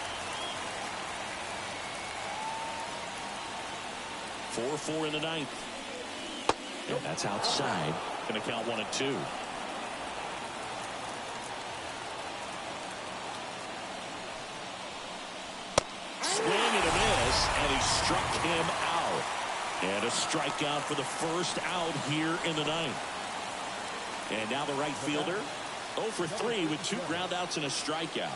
4-4 in the ninth. And that's outside. Going to count 1-2. Swing and a miss, and he struck him out. And a strikeout for the first out here in the ninth. And now the right fielder, 0 for 3 with 2 groundouts and a strikeout.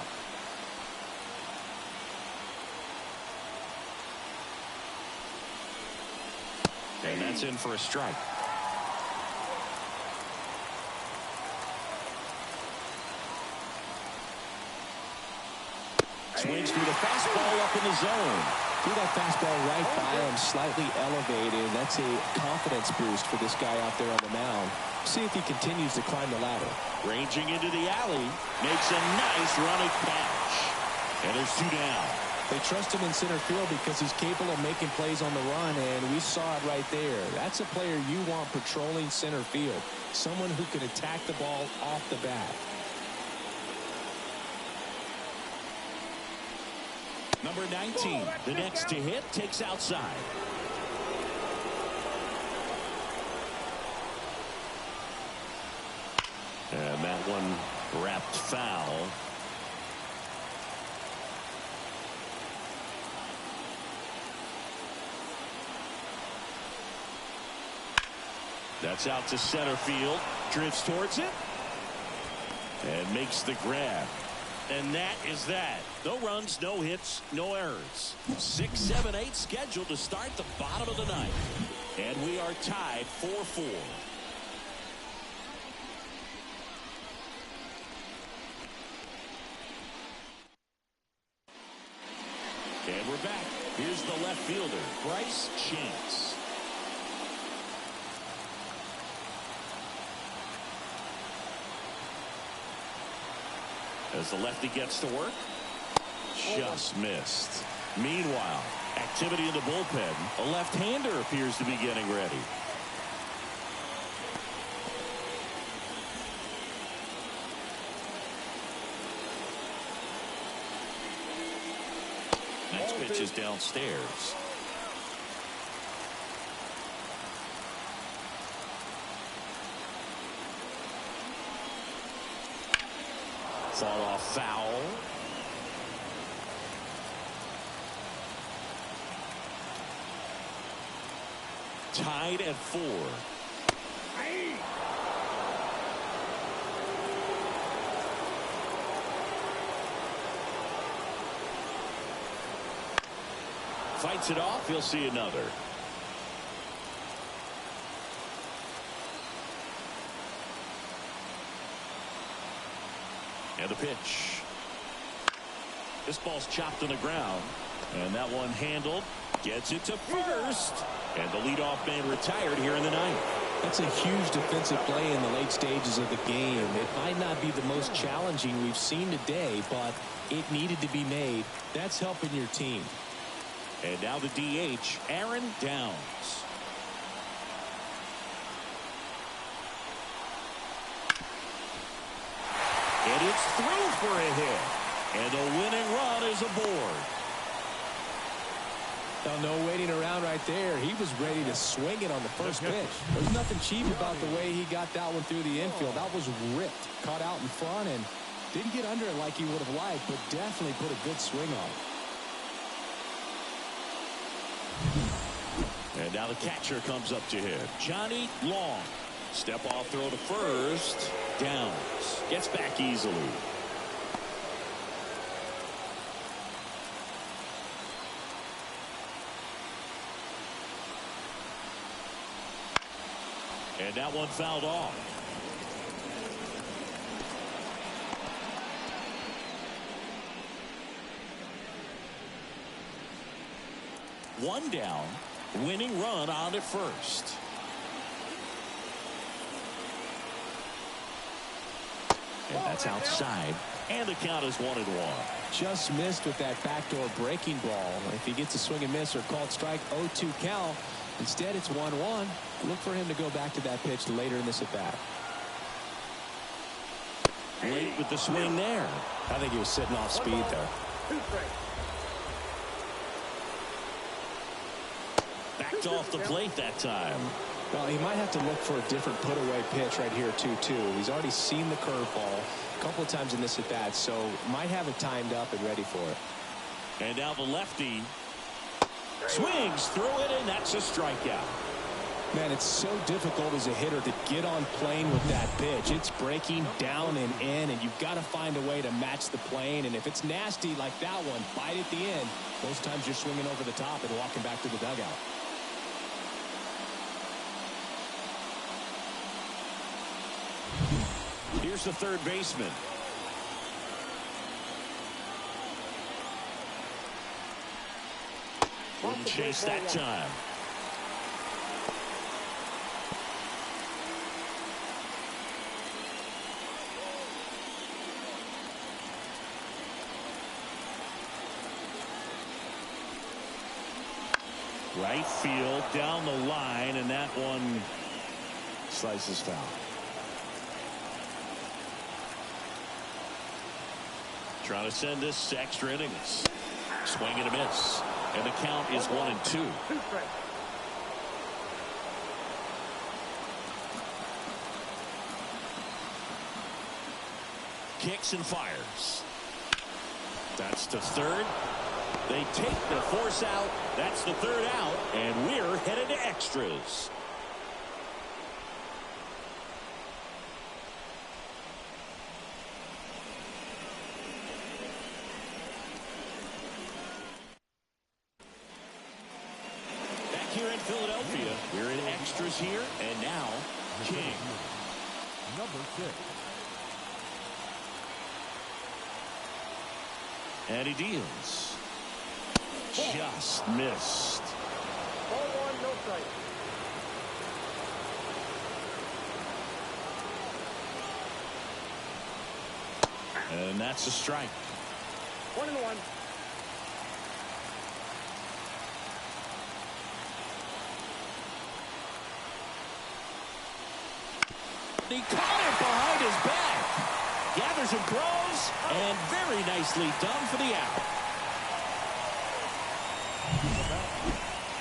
And that's in for a strike. Swings through the fastball up in the zone. Threw that fastball right by him, slightly elevated. That's a confidence boost for this guy out there on the mound. See if he continues to climb the ladder. Ranging into the alley, makes a nice running catch. And there's 2 down. They trust him in center field because he's capable of making plays on the run, and we saw it right there. That's a player you want patrolling center field. Someone who can attack the ball off the bat. Number 19, the next to hit, takes outside. And that one wrapped foul. That's out to center field. Drifts towards it. And makes the grab. And that is that. No runs, no hits, no errors. 6, 7, 8 scheduled to start the bottom of the ninth. And we are tied 4-4. And we're back. Here's the left fielder, Bryce Chance. As the lefty gets to work, just missed. Meanwhile, activity in the bullpen. A left-hander appears to be getting ready. Next pitch is downstairs. Fall off foul. Tied at 4. Fights it off. He'll see another. And the pitch. This ball's chopped on the ground. And that one handled. Gets it to first. And the leadoff man retired here in the ninth. That's a huge defensive play in the late stages of the game. It might not be the most challenging we've seen today, but it needed to be made. That's helping your team. And now the DH, Aaron Downs. And it's through for a hit. And the winning run is aboard. Now, no waiting around right there. He was ready to swing it on the first pitch. There's nothing cheap about the way he got that one through the infield. That was ripped. Caught out in front and didn't get under it like he would have liked, but definitely put a good swing on it. And now the catcher comes up to him. Johnny Long. Step off throw to first. Downs. Gets back easily. And that one fouled off. one down. Winning run on at first. And that's outside. And the count is 1-1. Just missed with that backdoor breaking ball. If he gets a swing and miss or called strike, 0-2 count. Instead, it's 1-1. Look for him to go back to that pitch later in this at bat. Late with the swing there. I think he was sitting off speed there. Backed off the plate that time. Well, he might have to look for a different put-away pitch right here, 2-2. He's already seen the curveball a couple of times in this at-bat, so might have it timed up and ready for it. And now the lefty swings through it, and that's a strikeout. Man, it's so difficult as a hitter to get on plane with that pitch. It's breaking down and in, and you've got to find a way to match the plane. And if it's nasty like that one, bite at the end. Those times you're swinging over the top and walking back to the dugout. Here's the third baseman. Wouldn't chase that time. Right field down the line, and that one slices foul. Trying to send this to extra innings. Swing and a miss. And the count is 1-2. Kicks and fires. That's the third. They take the force out. That's the third out. And we're headed to extras. Here in Philadelphia, we're in extras here, and now King. Number 6. And he deals. Just missed. Ball 1, no strike. And that's a strike. 1-1. He caught it behind his back. Gathers and throws, and very nicely done for the out.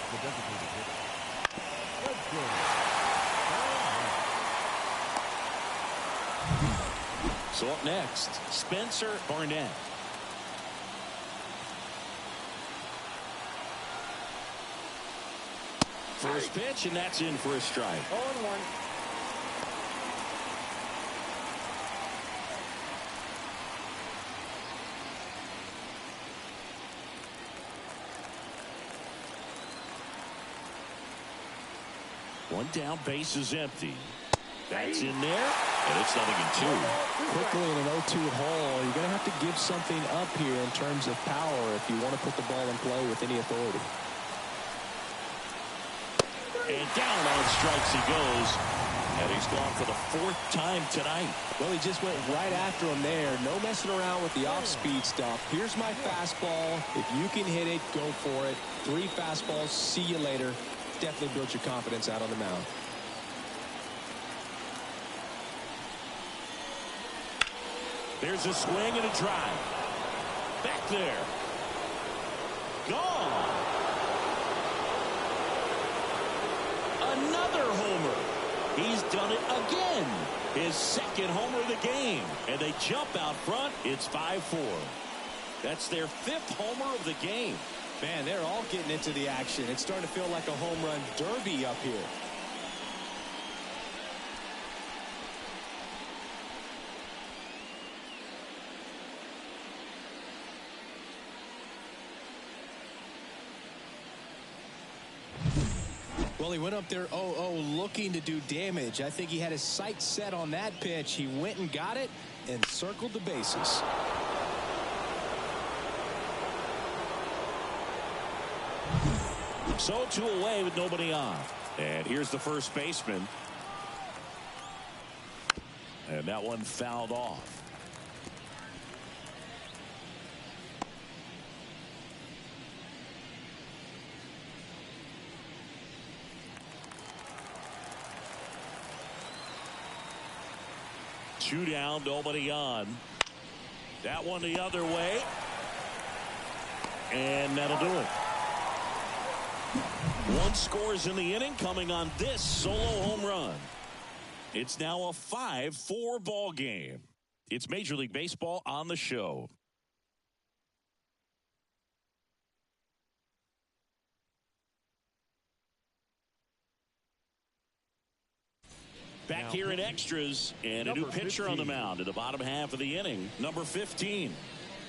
The designated hitter. Let's go. So up next, Spencer Barnett. First pitch, and that's in for a strike. 0-1. One down, base is empty. That's in there, and it's 0-2. Quickly in an 0-2 hole, you're going to have to give something up here in terms of power if you want to put the ball in play with any authority. And down on strikes he goes. And he's gone for the 4th time tonight. Well, he just went right after him there. No messing around with the off-speed stuff. Here's my fastball. If you can hit it, go for it. 3 fastballs. See you later. Definitely builds your confidence out on the mound. There's a swing and a drive. Back there. Gone. Another homer. He's done it again. His 2nd homer of the game. And they jump out front. It's 5-4. That's their 5th homer of the game. Man, they're all getting into the action. It's starting to feel like a home run derby up here. Well, he went up there 0-0 looking to do damage. I think he had his sights set on that pitch. He went and got it and circled the bases. So 2 away with nobody on. And here's the first baseman. And that one fouled off. Two down, nobody on. That one the other way. And that'll do it. 1 scores in the inning, coming on this solo home run. It's now a 5-4 ball game. It's Major League Baseball on the show. Back here in extras, and a new pitcher on the mound in the bottom half of the inning, number 15.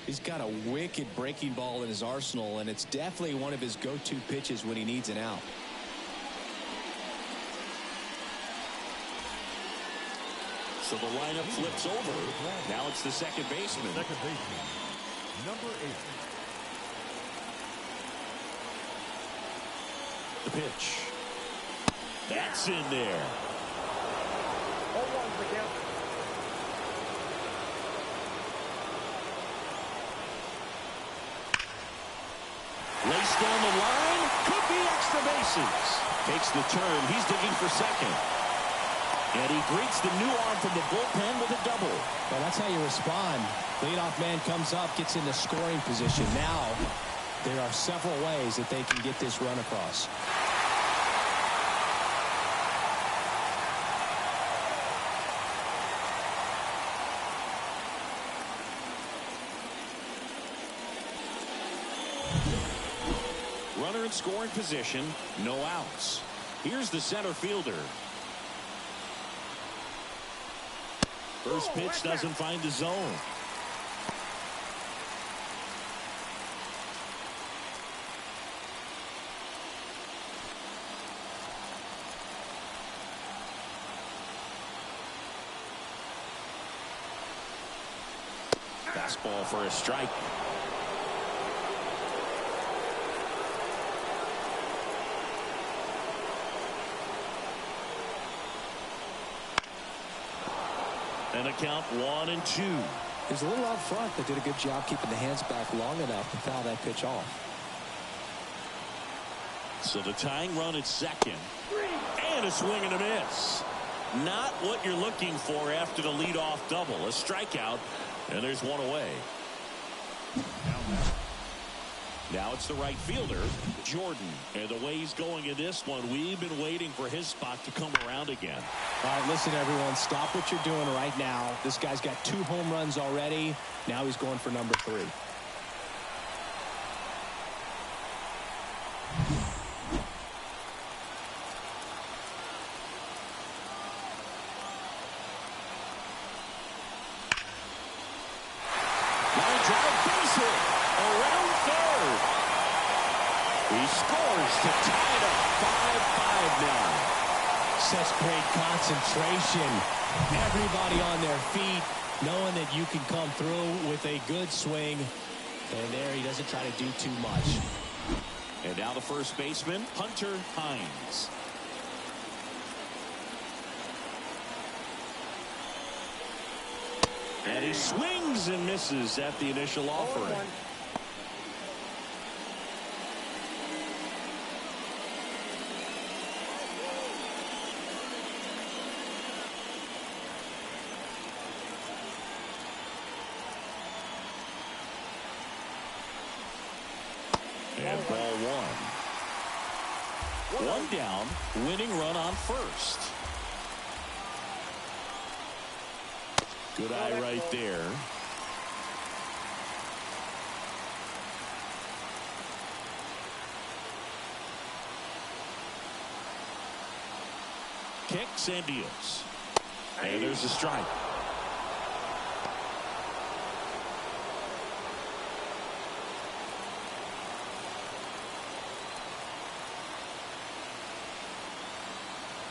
He's got a wicked breaking ball in his arsenal, and it's definitely one of his go-to pitches when he needs an out. So the lineup flips over. Now it's the second baseman. Second baseman, number 8. The pitch. That's in there. 0-1 for count. Laced down the line. Could be extra bases. Takes the turn. He's digging for second. And he greets the new arm from the bullpen with a double. Well, that's how you respond. Leadoff man comes up, gets into scoring position. Now, there are several ways that they can get this run across. Runner in scoring position, no outs. Here's the center fielder. First pitch doesn't find the zone. Fastball for a strike. And a count 1-2. He was a little out front, but did a good job keeping the hands back long enough to foul that pitch off. So the tying run at second. And a swing and a miss. Not what you're looking for after the leadoff double. A strikeout, and there's one away. Now it's the right fielder, Jordan. And the way he's going in this one, we've been waiting for his spot to come around again. All right, listen, everyone. Stop what you're doing right now. This guy's got 2 home runs already. Now he's going for number 3. Line drive, base hit. Around third. He scores to tie it up 5-5 now. Such great concentration. Everybody on their feet, knowing that you can come through with a good swing. And there he doesn't try to do too much. And now the first baseman, Hunter Hines. And he swings and misses at the initial offering. And ball 1. 1 down, winning run on first. Good eye right there. Kicks and deals. And there's a strike.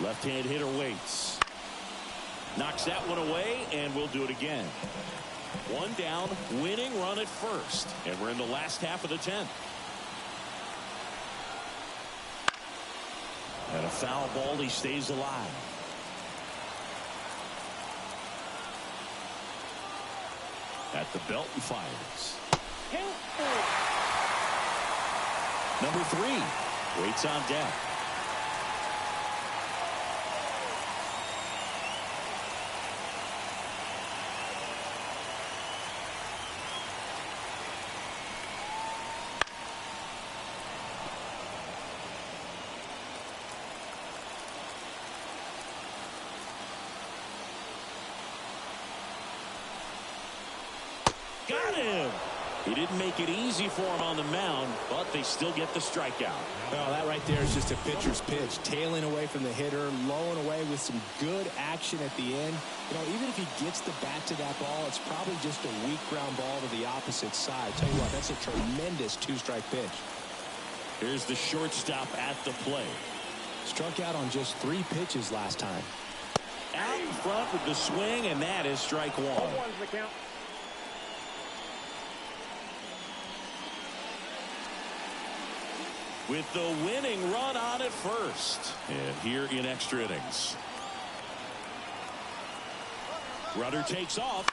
Left-hand hitter waits. Knocks that one away, and we'll do it again. 1 down, winning run at first. And we're in the last half of the 10th. And a foul ball, he stays alive. At the belt and fires. Number 3 waits on deck. Got him. He didn't make it easy for him on the mound, but they still get the strikeout. Well, that right there is just a pitcher's pitch. Tailing away from the hitter, lowing away with some good action at the end. You know, even if he gets the bat to that ball, it's probably just a weak ground ball to the opposite side. Tell you what, that's a tremendous 2-strike pitch. Here's the shortstop at the plate. Struck out on just 3 pitches last time. Out in front with the swing, and that is strike 1. 1's the count. With the winning run on at first. And here in extra innings. Runner takes off.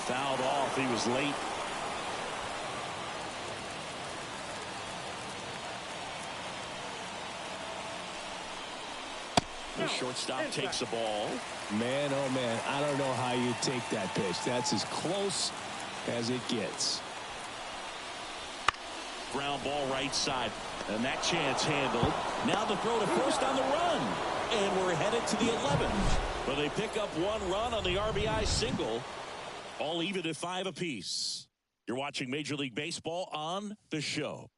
Fouled off. He was late. The shortstop takes the ball. Man, oh man, I don't know how you take that pitch. That's as close as it gets. Ground ball right side. And that chance handled. Now the throw to first on the run. And we're headed to the 11th. But they pick up 1 run on the RBI single. All even at 5 apiece. You're watching Major League Baseball on The Show.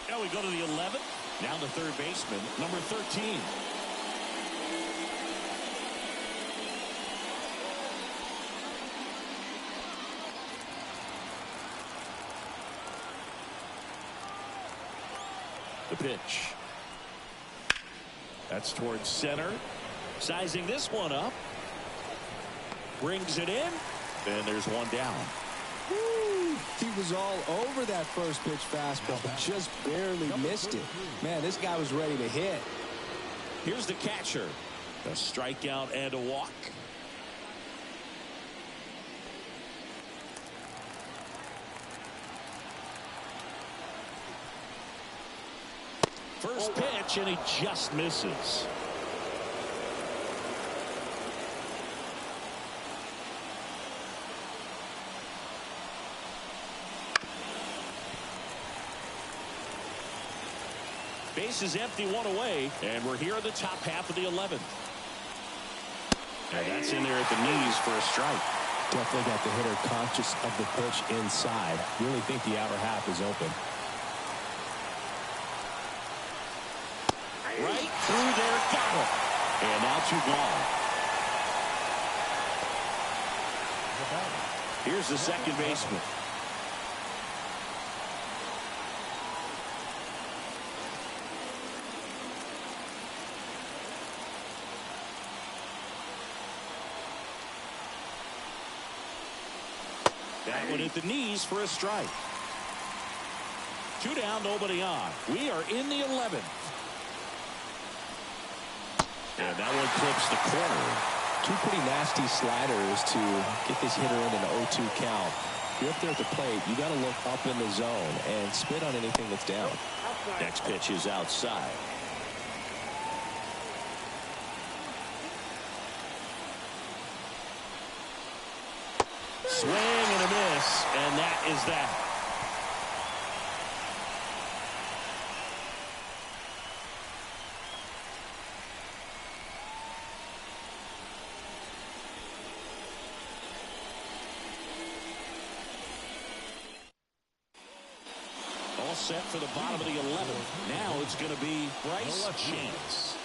Now we go to the 11th. Now the third baseman, number 13. The pitch. That's towards center. Sizing this one up. Brings it in. And there's 1 down. Woo! He was all over that first pitch fastball, just barely missed it. Man, this guy was ready to hit. Here's the catcher. A strikeout and a walk. First pitch, and he just misses. Base is empty, 1 away, and we're here at the top half of the 11th. And that's in there at the knees for a strike. Definitely got the hitter conscious of the pitch inside. Really think the outer half is open. Right through there, got it. And now 2 gone. Here's the second baseman. That one at the knees for a strike. 2 down, nobody on. We are in the 11th. And that one clips the corner. 2 pretty nasty sliders to get this hitter in an 0-2 count. If you're up there at the plate, you got to look up in the zone and spit on anything that's down. Next pitch is outside. Swing and a miss, and that is that. All set for the bottom of the 11th. Now it's going to be Bryce Chance.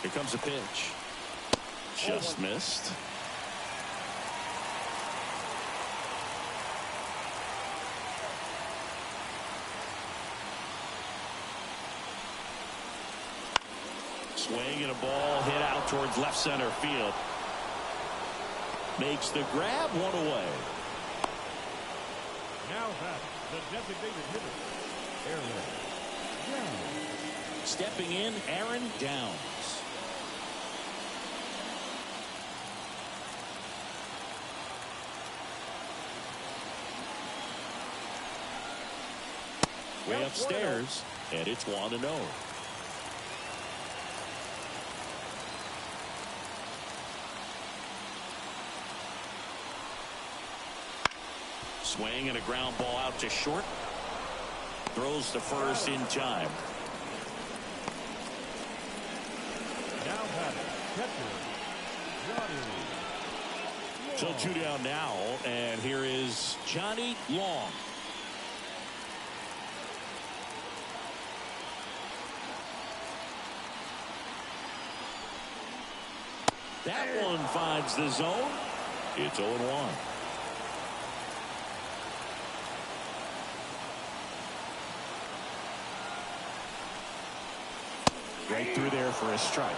Here comes a pitch. Just missed. Swing and a ball hit out towards left center field. makes the grab, one away. Now back, the designated hitter, Aaron Downs. Stepping in, Aaron Downs. Way upstairs, and it's 1-0. Swing and a ground ball out to short. Throws to first in time. Now batting, catcher, Johnny. So 2 down now, and here is Johnny Long. That one finds the zone. It's 0-1. Right through there for a strike.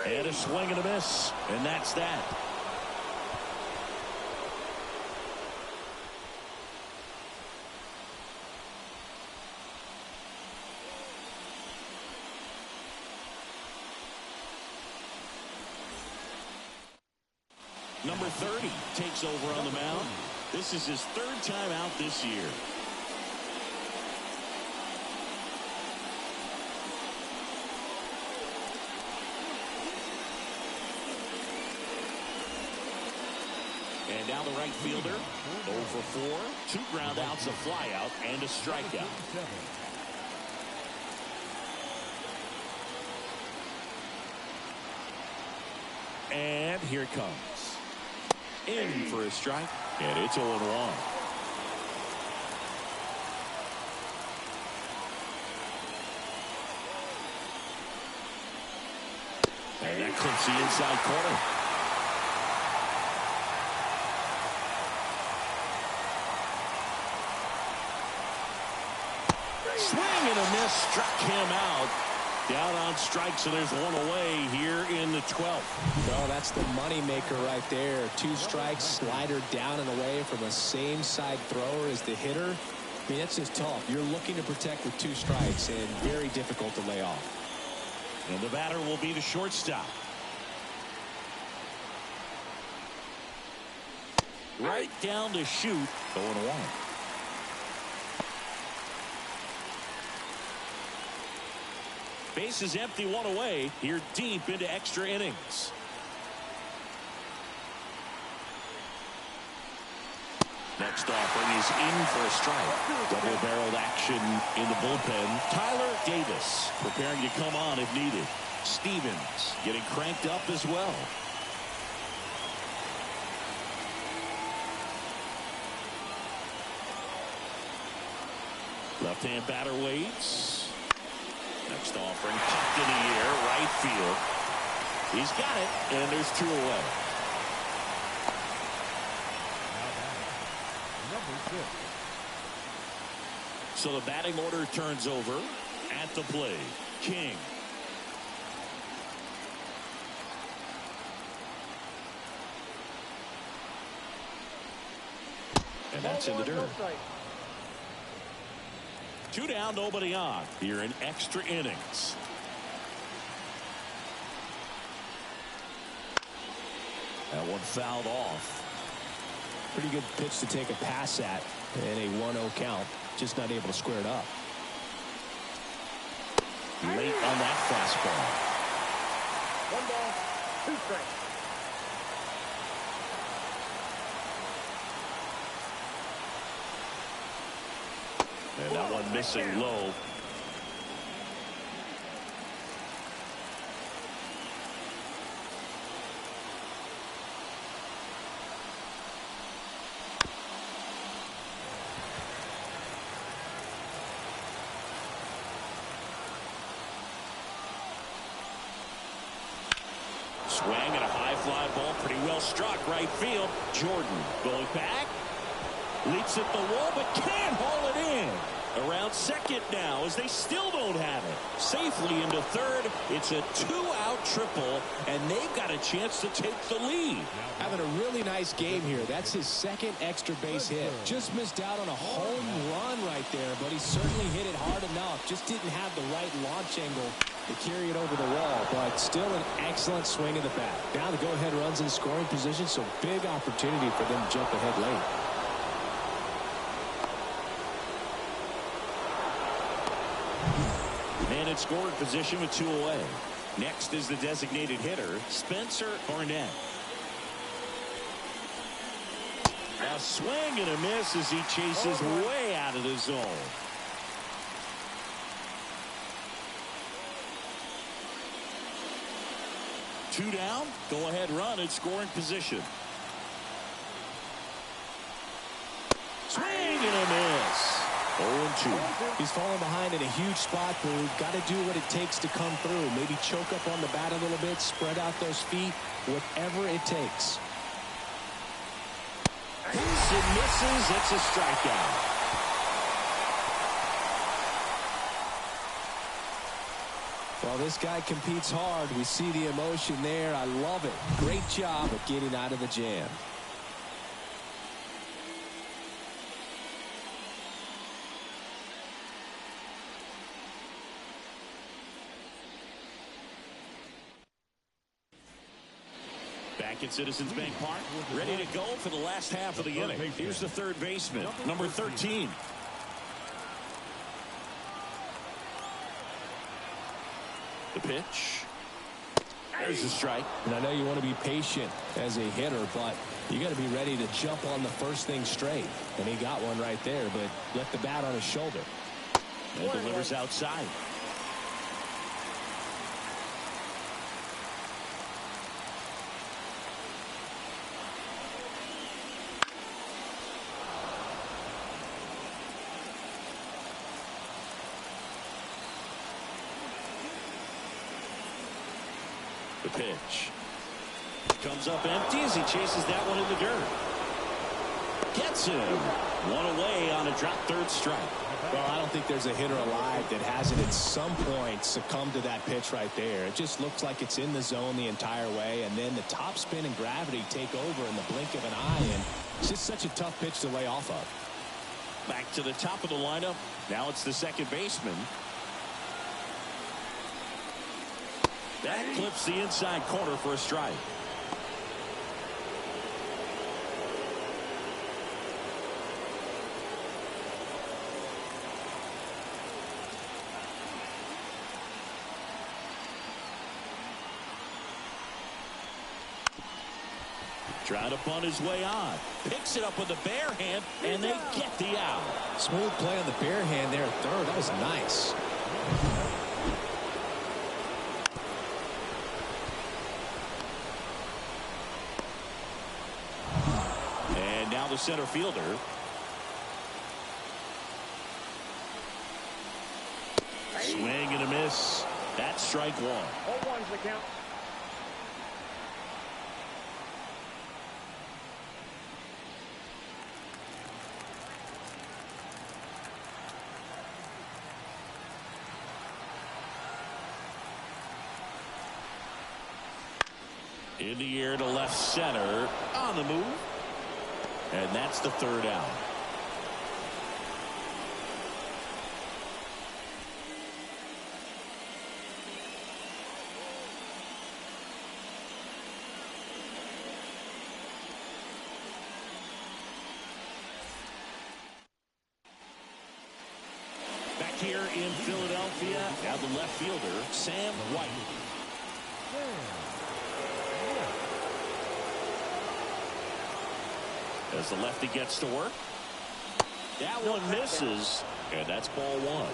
And a swing and a miss. And that's that. Number 30 takes over on the mound. This is his 3rd time out this year. And now the right fielder, 0 for 4, 2 ground outs, a fly out, and a strikeout. And here it comes. In for a strike, and it's 0-1. And that clips the inside corner. Swing and a miss, struck him out. Down on strikes, so there's 1 away here in the 12th. Well, that's the money maker right there. 2 strikes, slider down and away from the same side thrower as the hitter. I mean, that's just tough. You're looking to protect with 2 strikes, and very difficult to lay off. And the batter will be the shortstop. Right down to shoot, 0-1. Base is empty, 1 away. Here deep into extra innings. Next offering is in for a strike. Double-barreled action in the bullpen. Tyler Davis preparing to come on if needed. Stevens getting cranked up as well. Left-hand batter waits. Next offering, popped in the air, right field. He's got it, and there's 2 away. Number 6. So the batting order turns over. At the plate, King. And that's in the dirt. 2 down, nobody on. Here in extra innings. That one fouled off. Pretty good pitch to take a pass at in a 1-0 count. Just not able to square it up. Late on that fastball. 1 ball, 2 strikes. And that one missing low. Swing and a high fly ball, pretty well struck right field. Jordan going back. Leaps at the wall, but can't haul it in. around second now as they still don't have it. Safely into third. It's a 2-out triple, and they've got a chance to take the lead. Having a really nice game here. That's his second extra base hit. Just missed out on a home run right there, but he certainly hit it hard enough. Just didn't have the right launch angle to carry it over the wall, but still an excellent swing of the bat. Now the go-ahead runs in scoring position, so big opportunity for them to jump ahead late. Man in scoring position with 2 away. Next is the designated hitter, Spencer Barnett. A swing and a miss as he chases way out of the zone. Two down, go ahead run in scoring position. Swing and a miss. 0-2. He's falling behind in a huge spot, Boo. Got to do what it takes to come through. Maybe choke up on the bat a little bit, spread out those feet, whatever it takes. It misses. It's a strikeout. Well, this guy competes hard. We see the emotion there. I love it. Great job of getting out of the jam. Back at Citizens Bank Park, ready to go for the last half of the inning. Here's the third baseman, number 13. The pitch. There's the strike. And I know you want to be patient as a hitter, but you got to be ready to jump on the first thing straight. And he got one right there, but left the bat on his shoulder. And delivers outside. The pitch. Comes up empty as he chases that one in the dirt. Gets him. One away on a drop third strike. Well, I don't think there's a hitter alive that hasn't at some point succumbed to that pitch right there. It just looks like it's in the zone the entire way, and then the top spin and gravity take over in the blink of an eye, and it's just such a tough pitch to lay off of. Back to the top of the lineup. Now it's the second baseman. That clips the inside corner for a strike. Trying to bunt his way on. Picks it up with the bare hand, and they get the out. Smooth play on the bare hand there at third. That was nice. And now the center fielder. Swing and a miss. That's strike one. 0-1's the count. In the air to left center. On the move. And that's the third out. Back here in Philadelphia, now the left fielder, Sam White. As the lefty gets to work. That one misses, and that's ball one.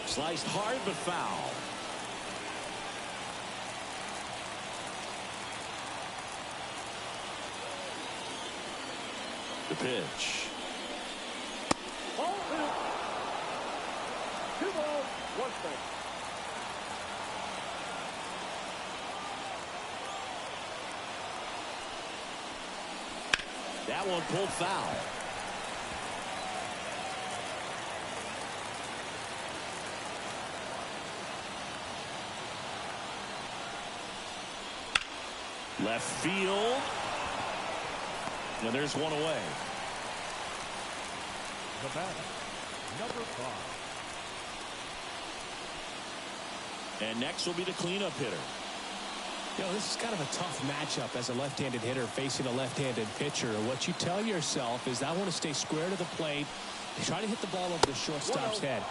Sliced hard but foul. The pitch. Ball 2. 2 balls, 1 strike. That one pulled foul. Left field. And there's one away. The batter, number 5. And next will be the cleanup hitter. You know, this is kind of a tough matchup as a left-handed hitter facing a left-handed pitcher. What you tell yourself is I want to stay square to the plate, try to hit the ball over the shortstop's head.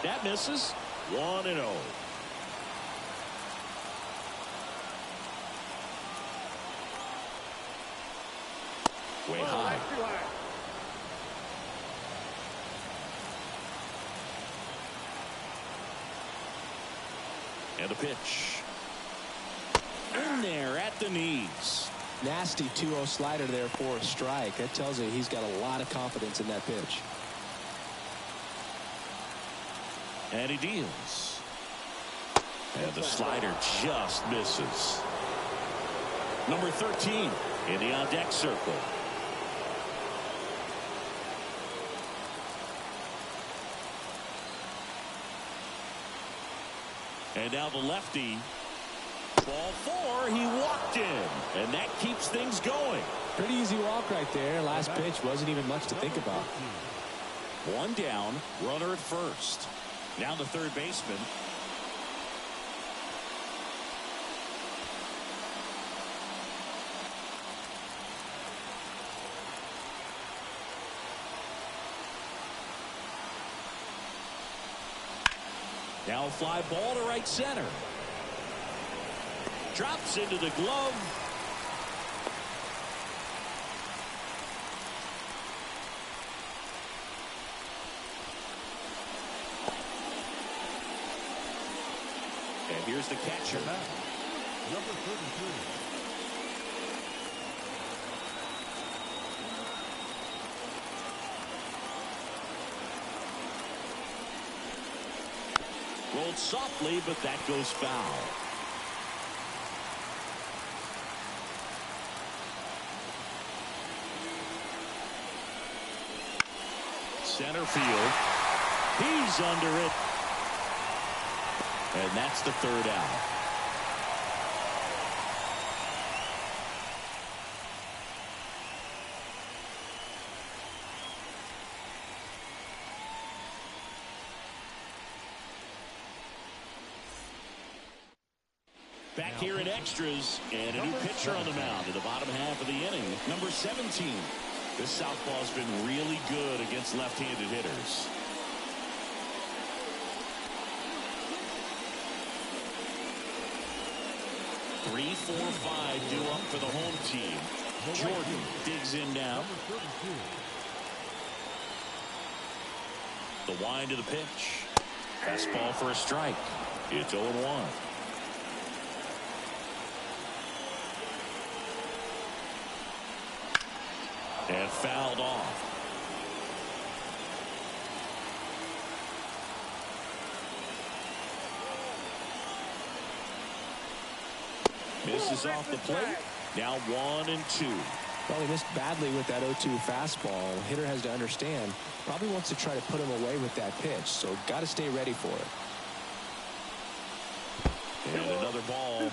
That misses. 1-0. Way high. And a pitch. In there at the knees. Nasty 2-0 slider there for a strike. That tells you he's got a lot of confidence in that pitch. And he deals. And the slider just misses. Number 13 in the on-deck circle. And now the lefty. Ball 4, he walked in. And that keeps things going. Pretty easy walk right there. Last pitch wasn't even much to think about. One down, runner at first. Now the third baseman. Now a fly ball to right center. Drops into the glove. And here's the catcher. Number 33. Rolled softly, but that goes foul. Center field. He's under it. And that's the third out. Back here in extras, and a new pitcher on the mound in the bottom half of the inning. Number 17. This southpaw's been really good against left-handed hitters. Three, 4, 5 due up for the home team. Jordan digs in now. The wind of the pitch. Fastball for a strike. It's 0-1. And fouled off. Misses off the plate. Now 1-2. Well, he missed badly with that 0-2 fastball. Hitter has to understand. Probably wants to try to put him away with that pitch. So got to stay ready for it. And another ball.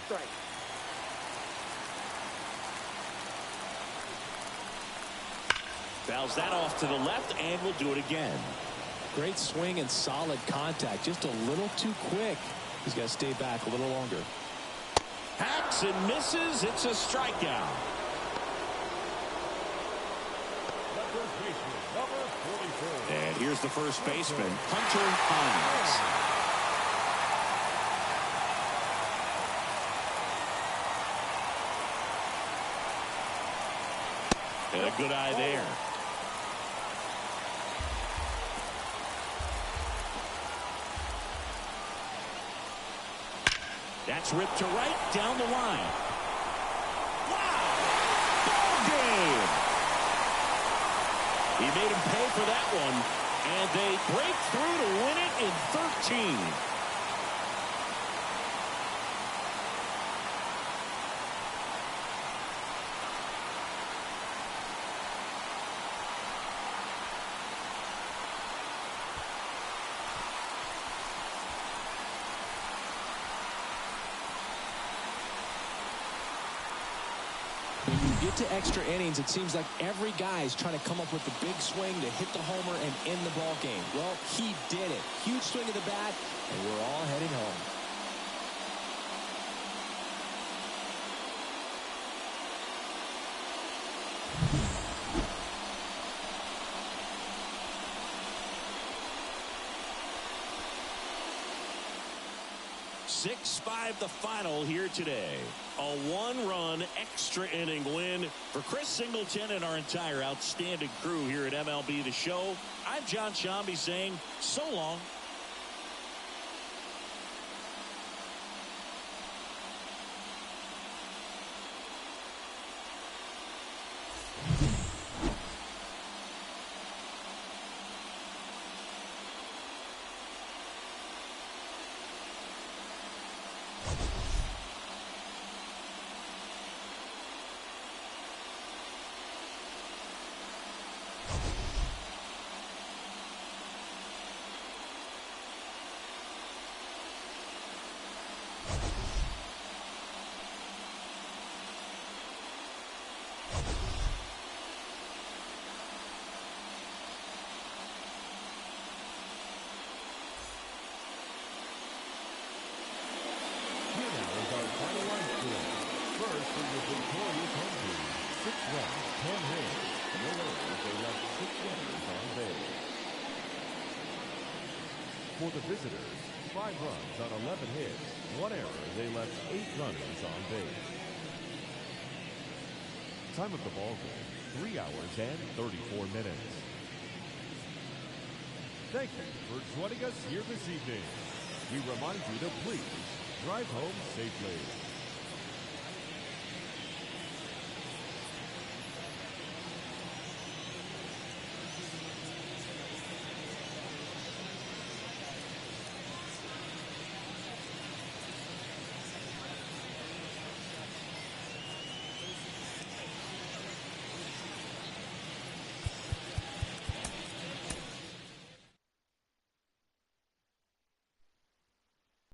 Fouls that off to the left, and we'll do it again. Great swing and solid contact. Just a little too quick. He's got to stay back a little longer. Hacks and misses. It's a strikeout. And here's the first baseman, Hunter Hines. And a good eye there. That's ripped to right, down the line. Wow! Ball game! He made him pay for that one, and they break through to win it in 13. When you get to extra innings, it seems like every guy is trying to come up with the big swing to hit the homer and end the ball game. Well, he did it. Huge swing of the bat, and we're all heading home. Six-5 the final here today. A one-run extra inning win for Chris Singleton and our entire outstanding crew here at MLB The Show. I'm John Shambi saying so long. First for your victorious home team, 6 runs, 10 hits. No errors, they left 6 runners on base. For the visitors, 5 runs on 11 hits. 1 error, they left 8 runners on base. Time of the ball game, 3 hours and 34 minutes. Thank you for joining us here this evening. We remind you to please drive home safely.